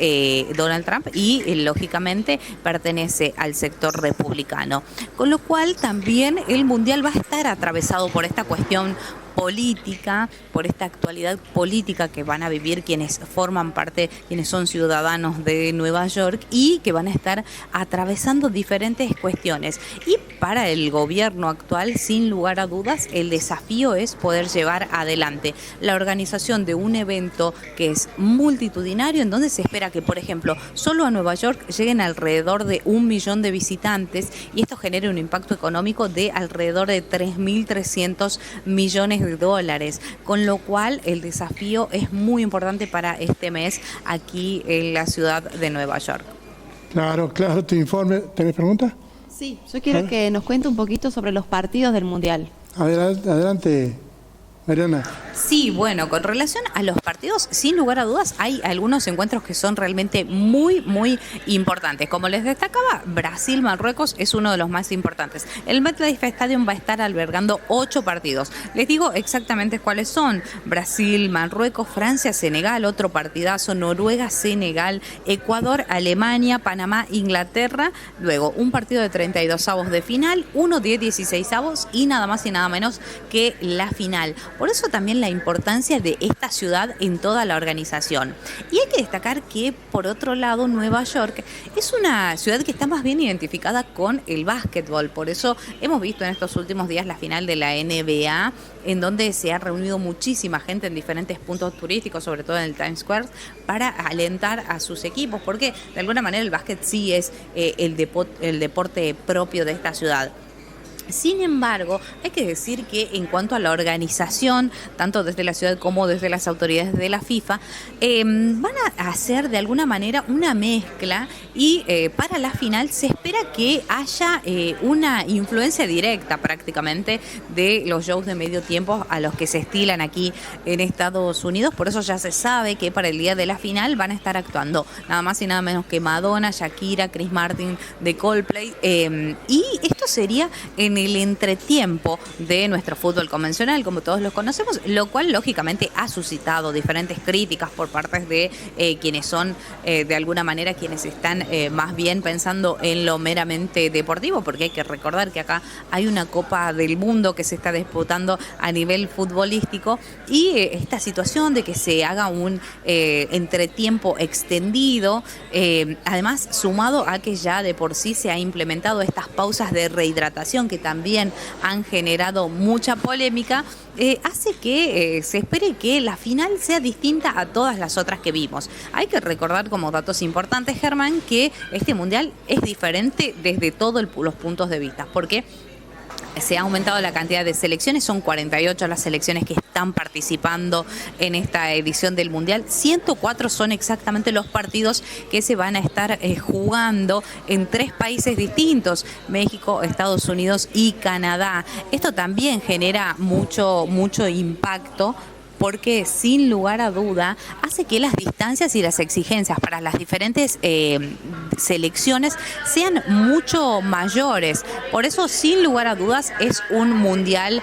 Donald Trump, y lógicamente pertenece al sector republicano. Con lo cual también el Mundial va a estar atravesado por esta cuestión política, por esta actualidad política que van a vivir quienes forman parte, quienes son ciudadanos de Nueva York, y que van a estar atravesando diferentes cuestiones. Y para el gobierno actual, sin lugar a dudas, el desafío es poder llevar adelante la organización de un evento que es multitudinario, en donde se espera que, por ejemplo, solo a Nueva York lleguen alrededor de 1 millón de visitantes, y esto genere un impacto económico de alrededor de 3.300 millones de dólares, con lo cual el desafío es muy importante para este mes aquí en la ciudad de Nueva York. Claro, tu informe. ¿Tenés preguntas? Sí, yo quiero que nos cuente un poquito sobre los partidos del Mundial. Adelante, Mariana. Sí, bueno, con relación a los partidos, sin lugar a dudas, hay algunos encuentros que son realmente muy, muy importantes. Como les destacaba, Brasil-Marruecos es uno de los más importantes. El MetLife Stadium va a estar albergando 8 partidos. Les digo exactamente cuáles son: Brasil-Marruecos, Francia-Senegal, otro partidazo, Noruega-Senegal, Ecuador-Alemania, Panamá-Inglaterra, luego un partido de 32avos de final, uno de 16avos y nada más y nada menos que la final. Por eso también la importancia de esta ciudad en toda la organización. Y hay que destacar que, por otro lado, Nueva York es una ciudad que está más bien identificada con el básquetbol. Por eso hemos visto en estos últimos días la final de la NBA, en donde se ha reunido muchísima gente en diferentes puntos turísticos, sobre todo en el Times Square, para alentar a sus equipos, porque de alguna manera el básquet sí es el deporte propio de esta ciudad. Sin embargo, hay que decir que en cuanto a la organización, tanto desde la ciudad como desde las autoridades de la FIFA, van a hacer de alguna manera una mezcla, y para la final se espera que haya una influencia directa prácticamente de los shows de medio tiempo a los que se estilan aquí en Estados Unidos. Por eso ya se sabe que para el día de la final van a estar actuando nada más y nada menos que Madonna, Shakira, Chris Martin de Coldplay, y esto sería en el entretiempo de nuestro fútbol convencional, como todos lo conocemos, lo cual lógicamente ha suscitado diferentes críticas por parte de quienes son de alguna manera quienes están más bien pensando en lo meramente deportivo, porque hay que recordar que acá hay una Copa del Mundo que se está disputando a nivel futbolístico, y esta situación de que se haga un entretiempo extendido, además sumado a que ya de por sí se ha implementado estas pausas de rehidratación que también han generado mucha polémica, hace que se espere que la final sea distinta a todas las otras que vimos. Hay que recordar como datos importantes, Germán, que este mundial es diferente desde todos los puntos de vista, porque se ha aumentado la cantidad de selecciones, son 48 las selecciones que están participando en esta edición del Mundial. 104 son exactamente los partidos que se van a estar jugando en 3 países distintos: México, Estados Unidos y Canadá. Esto también genera mucho impacto porque sin lugar a duda hace que las distancias y las exigencias para las diferentes selecciones sean mucho mayores. Por eso, sin lugar a dudas, es un mundial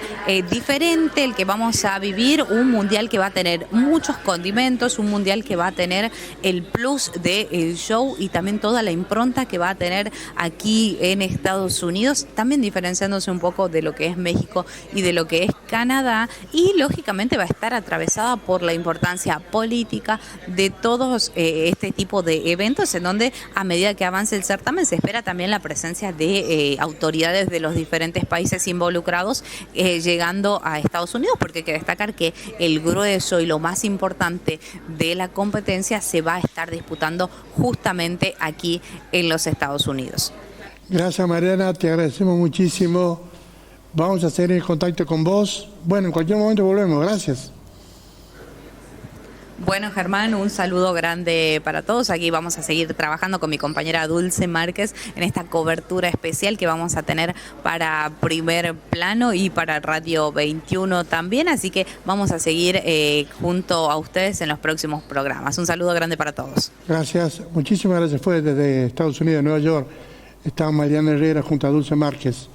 diferente el que vamos a vivir, un mundial que va a tener muchos condimentos, un mundial que va a tener el plus del show y también toda la impronta que va a tener aquí en Estados Unidos, también diferenciándose un poco de lo que es México y de lo que es Canadá, y lógicamente va a estar atravesada por la importancia política de todos este tipo de eventos, en donde a medida que avance el certamen se espera también la presencia de autoridades de los diferentes países involucrados llegando a Estados Unidos, porque hay que destacar que el grueso y lo más importante de la competencia se va a estar disputando justamente aquí en los Estados Unidos. Gracias, Mariana, te agradecemos muchísimo. Vamos a seguir en contacto con vos. Bueno, en cualquier momento volvemos. Gracias. Bueno, Germán, un saludo grande para todos. Aquí vamos a seguir trabajando con mi compañera Dulce Márquez en esta cobertura especial que vamos a tener para Primer Plano y para Radio 21 también. Así que vamos a seguir junto a ustedes en los próximos programas. Un saludo grande para todos. Gracias, muchísimas gracias. Fue desde Estados Unidos, Nueva York. Está Mariana Herrera junto a Dulce Márquez.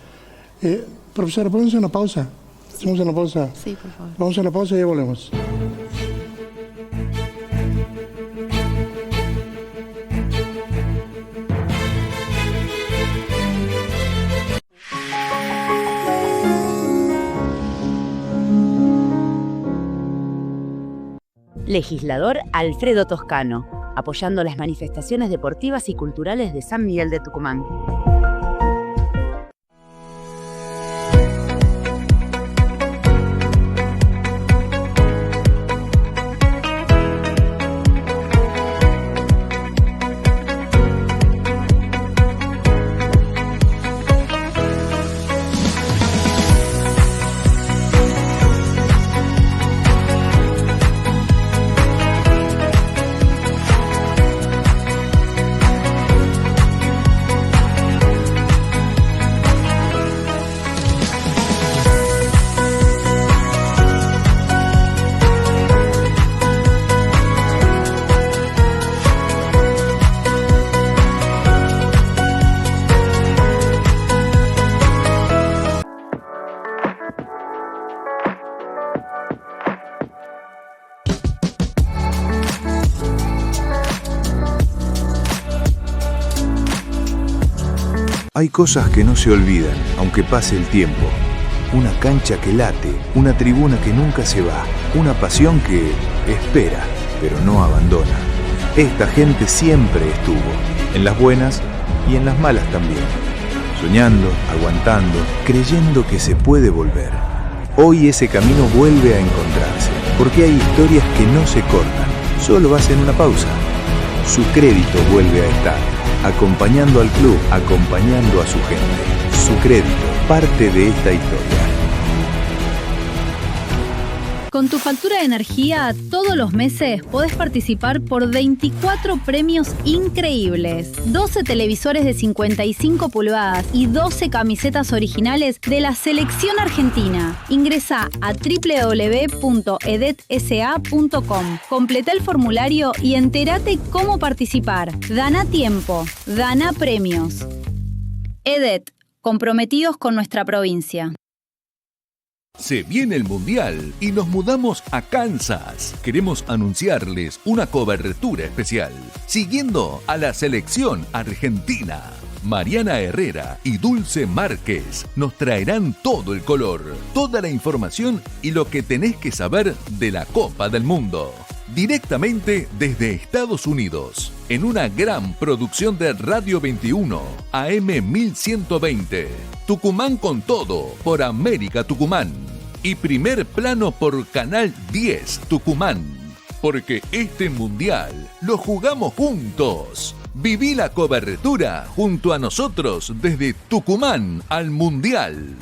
Profesora, ¿podemos hacer una pausa? ¿Hacemos una pausa? Sí, por favor. Vamos a la pausa y ya volvemos. Legislador Alfredo Toscano, apoyando las manifestaciones deportivas y culturales de San Miguel de Tucumán. Hay cosas que no se olvidan, aunque pase el tiempo. Una cancha que late, una tribuna que nunca se va, una pasión que espera, pero no abandona. Esta gente siempre estuvo, en las buenas y en las malas también. Soñando, aguantando, creyendo que se puede volver. Hoy ese camino vuelve a encontrarse, porque hay historias que no se cortan, solo hacen una pausa. Su crédito vuelve a estar, acompañando al club, acompañando a su gente. Su crédito, parte de esta historia. Con tu factura de energía, todos los meses podés participar por 24 premios increíbles. 12 televisores de 55 pulgadas y 12 camisetas originales de la selección argentina. Ingresá a www.edetsa.com. Completá el formulario y entérate cómo participar. Gana tiempo, gana premios. EDET, comprometidos con nuestra provincia. Se viene el Mundial y nos mudamos a Kansas. Queremos anunciarles una cobertura especial, siguiendo a la selección argentina. Mariana Herrera y Dulce Márquez nos traerán todo el color, toda la información y lo que tenés que saber de la Copa del Mundo. Directamente desde Estados Unidos, en una gran producción de Radio 21, AM 1120. Tucumán con todo por América Tucumán. Y Primer Plano por Canal 10 Tucumán. Porque este mundial lo jugamos juntos. Viví la cobertura junto a nosotros desde Tucumán al Mundial.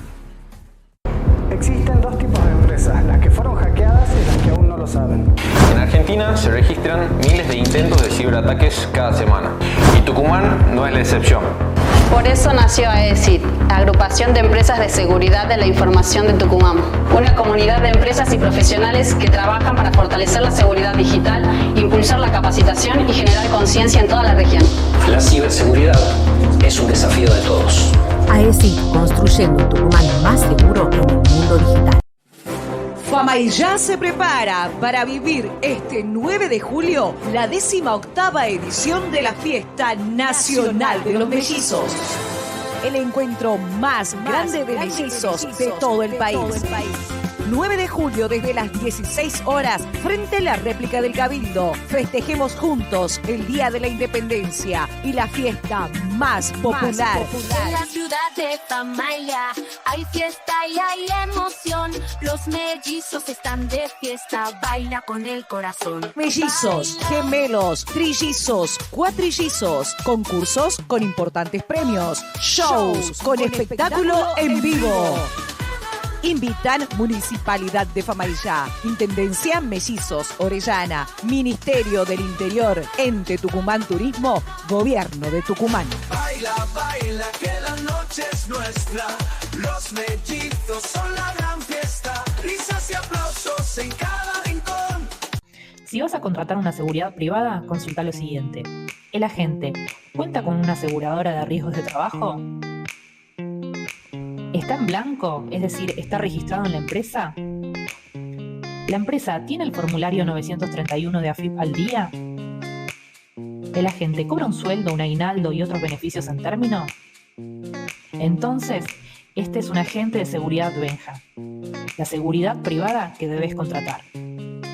Existen dos tipos de empresas, las que fueron hackeadas y las que aún no lo saben. En Argentina se registran miles de intentos de ciberataques cada semana y Tucumán no es la excepción. Por eso nació AECIT, Agrupación de Empresas de Seguridad de la Información de Tucumán, una comunidad de empresas y profesionales que trabajan para fortalecer la seguridad digital, impulsar la capacitación y generar conciencia en toda la región. La ciberseguridad es un desafío de todos. AECIT, construyendo un Tucumán más seguro en el mundo digital. Famaillá se prepara para vivir este 9 de julio la 18ª edición de la Fiesta Nacional de los Mellizos. El encuentro más grande de mellizos de todo el país. 9 de julio desde las 16 horas frente a la réplica del Cabildo. Festejemos juntos el Día de la Independencia y la fiesta más popular. En la ciudad de Famaillá hay fiesta y hay emoción. Los mellizos están de fiesta, baila con el corazón. Mellizos, gemelos, trillizos, cuatrillizos, concursos con importantes premios, shows con espectáculo en vivo. Invitan Municipalidad de Famaillá, Intendencia Mellizos Orellana, Ministerio del Interior, Ente Tucumán Turismo, Gobierno de Tucumán. Baila, baila, que la noche es nuestra. Los mellizos son la gran fiesta. Risas y aplausos en cada rincón. Si vas a contratar una seguridad privada, consulta lo siguiente. ¿El agente cuenta con una aseguradora de riesgos de trabajo? ¿Está en blanco? Es decir, ¿está registrado en la empresa? ¿La empresa tiene el formulario 931 de AFIP al día? ¿El agente cobra un sueldo, un aguinaldo y otros beneficios en término? Entonces, este es un agente de seguridad Benja, la seguridad privada que debes contratar.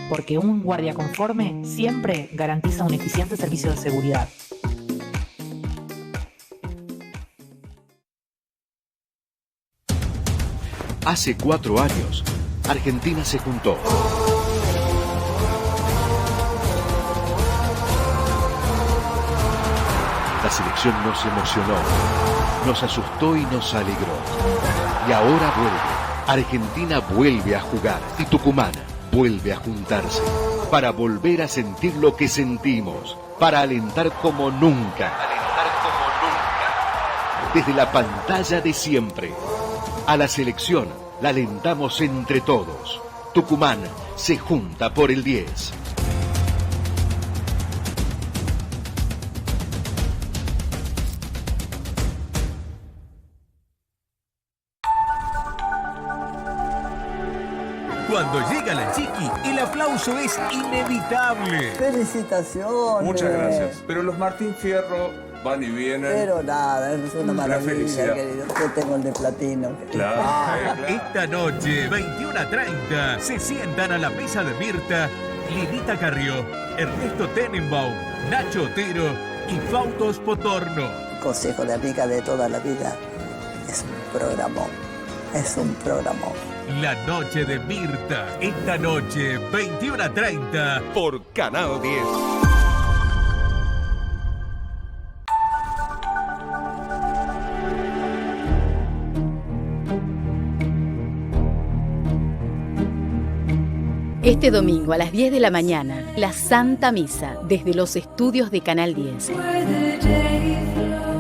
Porque un guardia conforme siempre garantiza un eficiente servicio de seguridad. Hace 4 años, Argentina se juntó. La selección nos emocionó, nos asustó y nos alegró. Y ahora vuelve. Argentina vuelve a jugar y Tucumán vuelve a juntarse para volver a sentir lo que sentimos, para alentar como nunca. Desde la pantalla de siempre. A la selección la alentamos entre todos. Tucumán se junta por el 10. Cuando llega la chiqui, el aplauso es inevitable. Felicitaciones. Muchas gracias. Pero los Martín Fierro van y vienen. Pero nada, es una maravilla, querido. Yo tengo el de platino. Claro. Esta noche, 21:30, se sientan a la mesa de Mirta Lidita Carrió, Ernesto Tenenbaum, Nacho Otero y Fautos Potorno. Consejo de amiga de toda la vida. Es un programón. Es un programón. La noche de Mirta. Esta noche, 21:30, por Canal 10. Este domingo a las 10 de la mañana, la Santa Misa desde los estudios de Canal 10.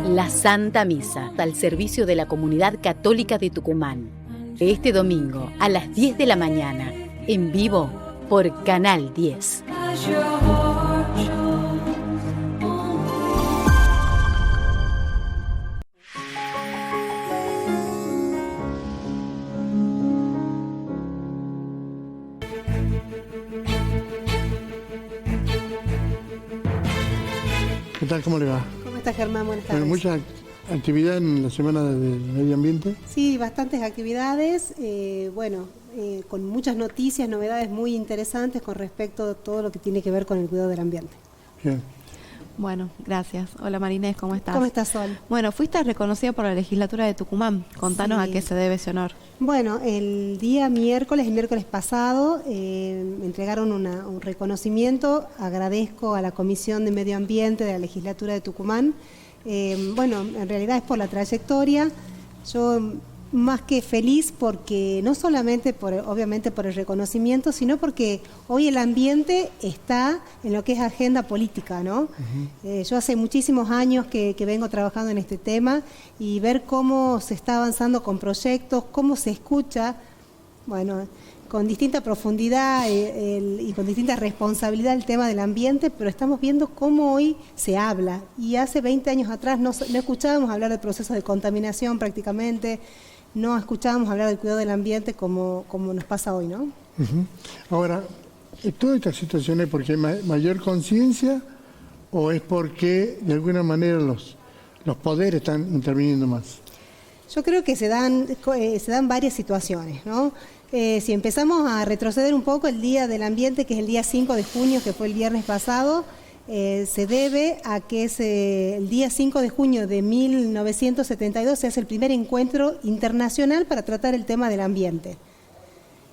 La Santa Misa al servicio de la comunidad católica de Tucumán. Este domingo a las 10 de la mañana, en vivo por Canal 10. ¿Qué tal? ¿Cómo le va? ¿Cómo está, Germán? Buenas tardes. Bueno, mucha actividad en la Semana del Medio Ambiente. Sí, bastantes actividades, con muchas noticias, novedades muy interesantes con respecto a todo lo que tiene que ver con el cuidado del ambiente. Bien. Bueno, gracias. Hola Marinés, ¿cómo estás? ¿Cómo estás, Sol? Bueno, fuiste reconocida por la legislatura de Tucumán. Contanos a qué se debe ese honor. Bueno, el miércoles pasado, me entregaron un reconocimiento. Agradezco a la Comisión de Medio Ambiente de la legislatura de Tucumán. En realidad es por la trayectoria. Yo más que feliz porque no solamente obviamente por el reconocimiento, sino porque hoy el ambiente está en lo que es agenda política, ¿no? Yo hace muchísimos años que vengo trabajando en este tema y ver cómo se está avanzando con proyectos, cómo se escucha, bueno, con distinta profundidad y con distinta responsabilidad el tema del ambiente, pero estamos viendo cómo hoy se habla. Y hace 20 años atrás no escuchábamos hablar de procesos de contaminación prácticamente, no escuchábamos hablar del cuidado del ambiente como nos pasa hoy, ¿no? Ahora, ¿toda esta situación es porque hay mayor conciencia o es porque de alguna manera los poderes están interviniendo más? Yo creo que se dan varias situaciones, ¿no? Si empezamos a retroceder un poco, el Día del Ambiente, que es el día 5 de junio, que fue el viernes pasado, se debe a que el día 5 de junio de 1972 se hace el primer encuentro internacional para tratar el tema del ambiente.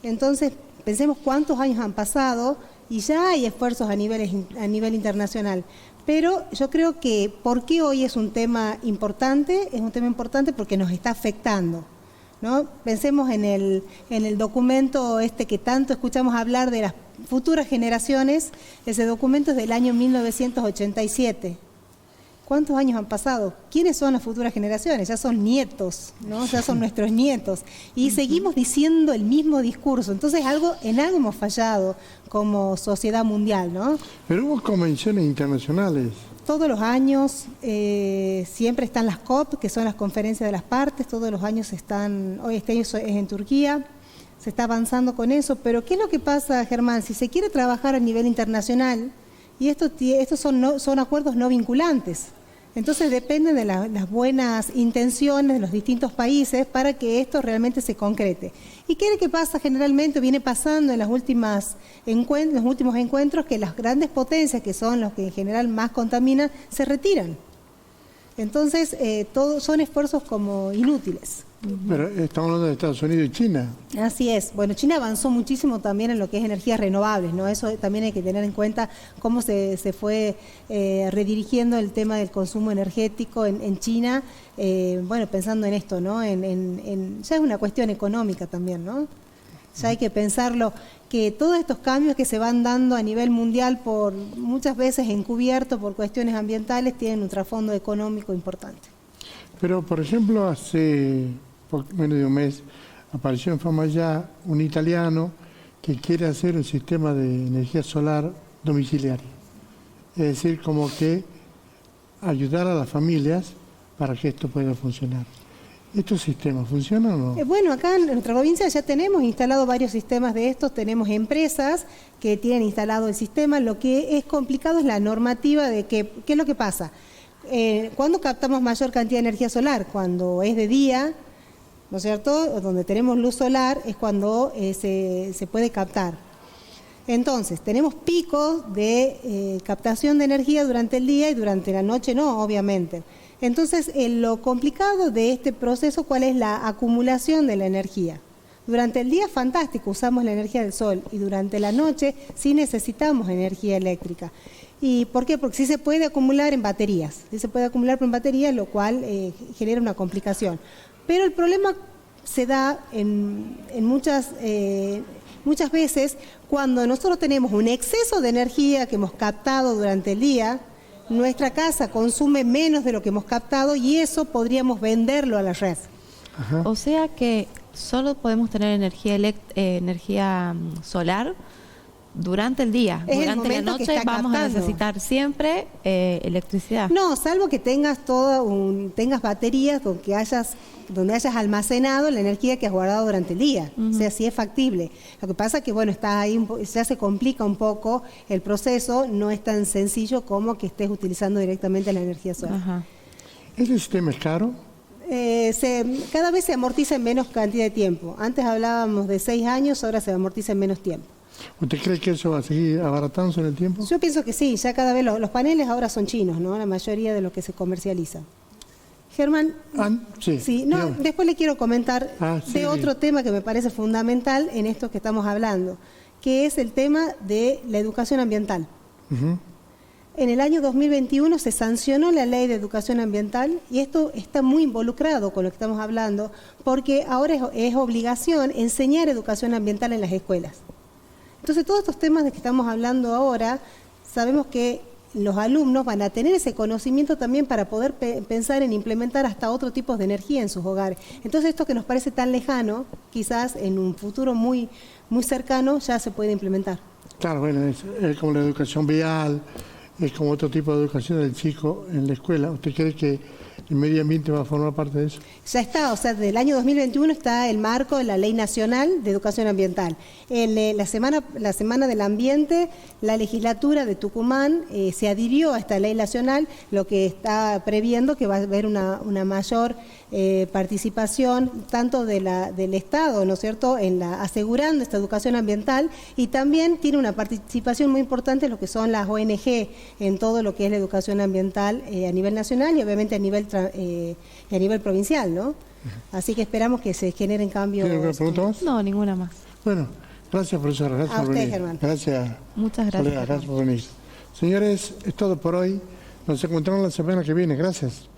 Entonces, pensemos cuántos años han pasado y ya hay esfuerzos a nivel internacional. Pero yo creo que, ¿por qué hoy es un tema importante? Es un tema importante porque nos está afectando, ¿no? Pensemos en el documento que tanto escuchamos hablar de las futuras generaciones. Ese documento es del año 1987. ¿Cuántos años han pasado? ¿Quiénes son las futuras generaciones? Ya son nietos, ¿no? Ya son nuestros nietos. Y seguimos diciendo el mismo discurso. Entonces en algo hemos fallado como sociedad mundial, ¿no? Pero hubo convenciones internacionales. Todos los años siempre están las COP, que son las conferencias de las partes, todos los años hoy este año es en Turquía, se está avanzando con eso, pero ¿qué es lo que pasa, Germán? Si se quiere trabajar a nivel internacional, y estos son acuerdos no vinculantes, entonces dependen de las buenas intenciones de los distintos países para que esto realmente se concrete. ¿Y qué es lo que pasa generalmente? Viene pasando en los últimos encuentros que las grandes potencias, que son los que en general más contaminan, se retiran. Entonces, todos son esfuerzos como inútiles. Pero estamos hablando de Estados Unidos y China. Así es. Bueno, China avanzó muchísimo también en lo que es energías renovables, ¿no? Eso también hay que tener en cuenta cómo se fue redirigiendo el tema del consumo energético en China, bueno, pensando en esto, ¿no? Ya es una cuestión económica también, ¿no? Ya hay que pensarlo, que todos estos cambios que se van dando a nivel mundial, por muchas veces encubiertos por cuestiones ambientales, tienen un trasfondo económico importante. Pero, por ejemplo, hace menos de un mes apareció en fama ya un italiano que quiere hacer un sistema de energía solar domiciliaria. Es decir, como que ayudar a las familias para que esto pueda funcionar. ¿Estos sistemas funcionan o no? Bueno, acá en nuestra provincia ya tenemos instalado varios sistemas de estos, tenemos empresas que tienen instalado el sistema. Lo que es complicado es la normativa de ¿qué es lo que pasa? ¿Cuándo captamos mayor cantidad de energía solar? Cuando es de día, ¿no es cierto? Donde tenemos luz solar es cuando se puede captar. Entonces, tenemos picos de captación de energía durante el día y durante la noche no, obviamente. Entonces, lo complicado de este proceso, ¿cuál es la acumulación de la energía? Durante el día, fantástico, usamos la energía del sol, y durante la noche sí necesitamos energía eléctrica. ¿Y por qué? Porque sí se puede acumular en baterías, lo cual genera una complicación. Pero el problema se da en muchas veces cuando nosotros tenemos un exceso de energía que hemos captado durante el día. Nuestra casa consume menos de lo que hemos captado y eso podríamos venderlo a la red. Ajá. O sea que solo podemos tener energía solar durante el día. Durante la noche vamos a necesitar siempre electricidad. No, salvo que tengas baterías donde hayas almacenado la energía que has guardado durante el día. O sea, sí es factible. Lo que pasa es que, bueno, está ahí, ya se complica un poco el proceso, no es tan sencillo como que estés utilizando directamente la energía solar. Ajá. ¿Ese sistema es caro? Cada vez se amortiza en menos cantidad de tiempo. Antes hablábamos de 6 años, ahora se amortiza en menos tiempo. ¿Usted cree que eso va a seguir abaratándose en el tiempo? Yo pienso que sí, ya cada vez los paneles ahora son chinos, ¿no? La mayoría de lo que se comercializa. Germán, después le quiero comentar de otro tema que me parece fundamental en esto que estamos hablando, que es el tema de la educación ambiental. En el año 2021 se sancionó la Ley de Educación Ambiental y esto está muy involucrado con lo que estamos hablando, porque ahora es obligación enseñar educación ambiental en las escuelas. Entonces, todos estos temas de que estamos hablando ahora, sabemos que los alumnos van a tener ese conocimiento también para poder pensar en implementar hasta otro tipo de energía en sus hogares. Entonces, esto que nos parece tan lejano, quizás en un futuro muy, muy cercano ya se puede implementar. Claro, bueno, es como la educación vial, es como otro tipo de educación del chico en la escuela. ¿Usted cree que el medio ambiente va a formar parte de eso? Ya está, o sea, del año 2021 está el marco de la Ley Nacional de Educación Ambiental. La semana del Ambiente, la legislatura de Tucumán se adhirió a esta ley nacional, lo que está previendo que va a haber una mayor participación tanto del Estado, ¿no es cierto?, asegurando esta educación ambiental, y también tiene una participación muy importante en lo que son las ONG, en todo lo que es la educación ambiental a nivel nacional y obviamente a nivel provincial, ¿no? Así que esperamos que se generen cambios. ¿Tiene alguna pregunta más? No, ninguna más. Bueno, gracias, profesora. Gracias por venir. Germán. Gracias. Muchas gracias. Gracias por venir. Señores, es todo por hoy. Nos encontramos la semana que viene. Gracias.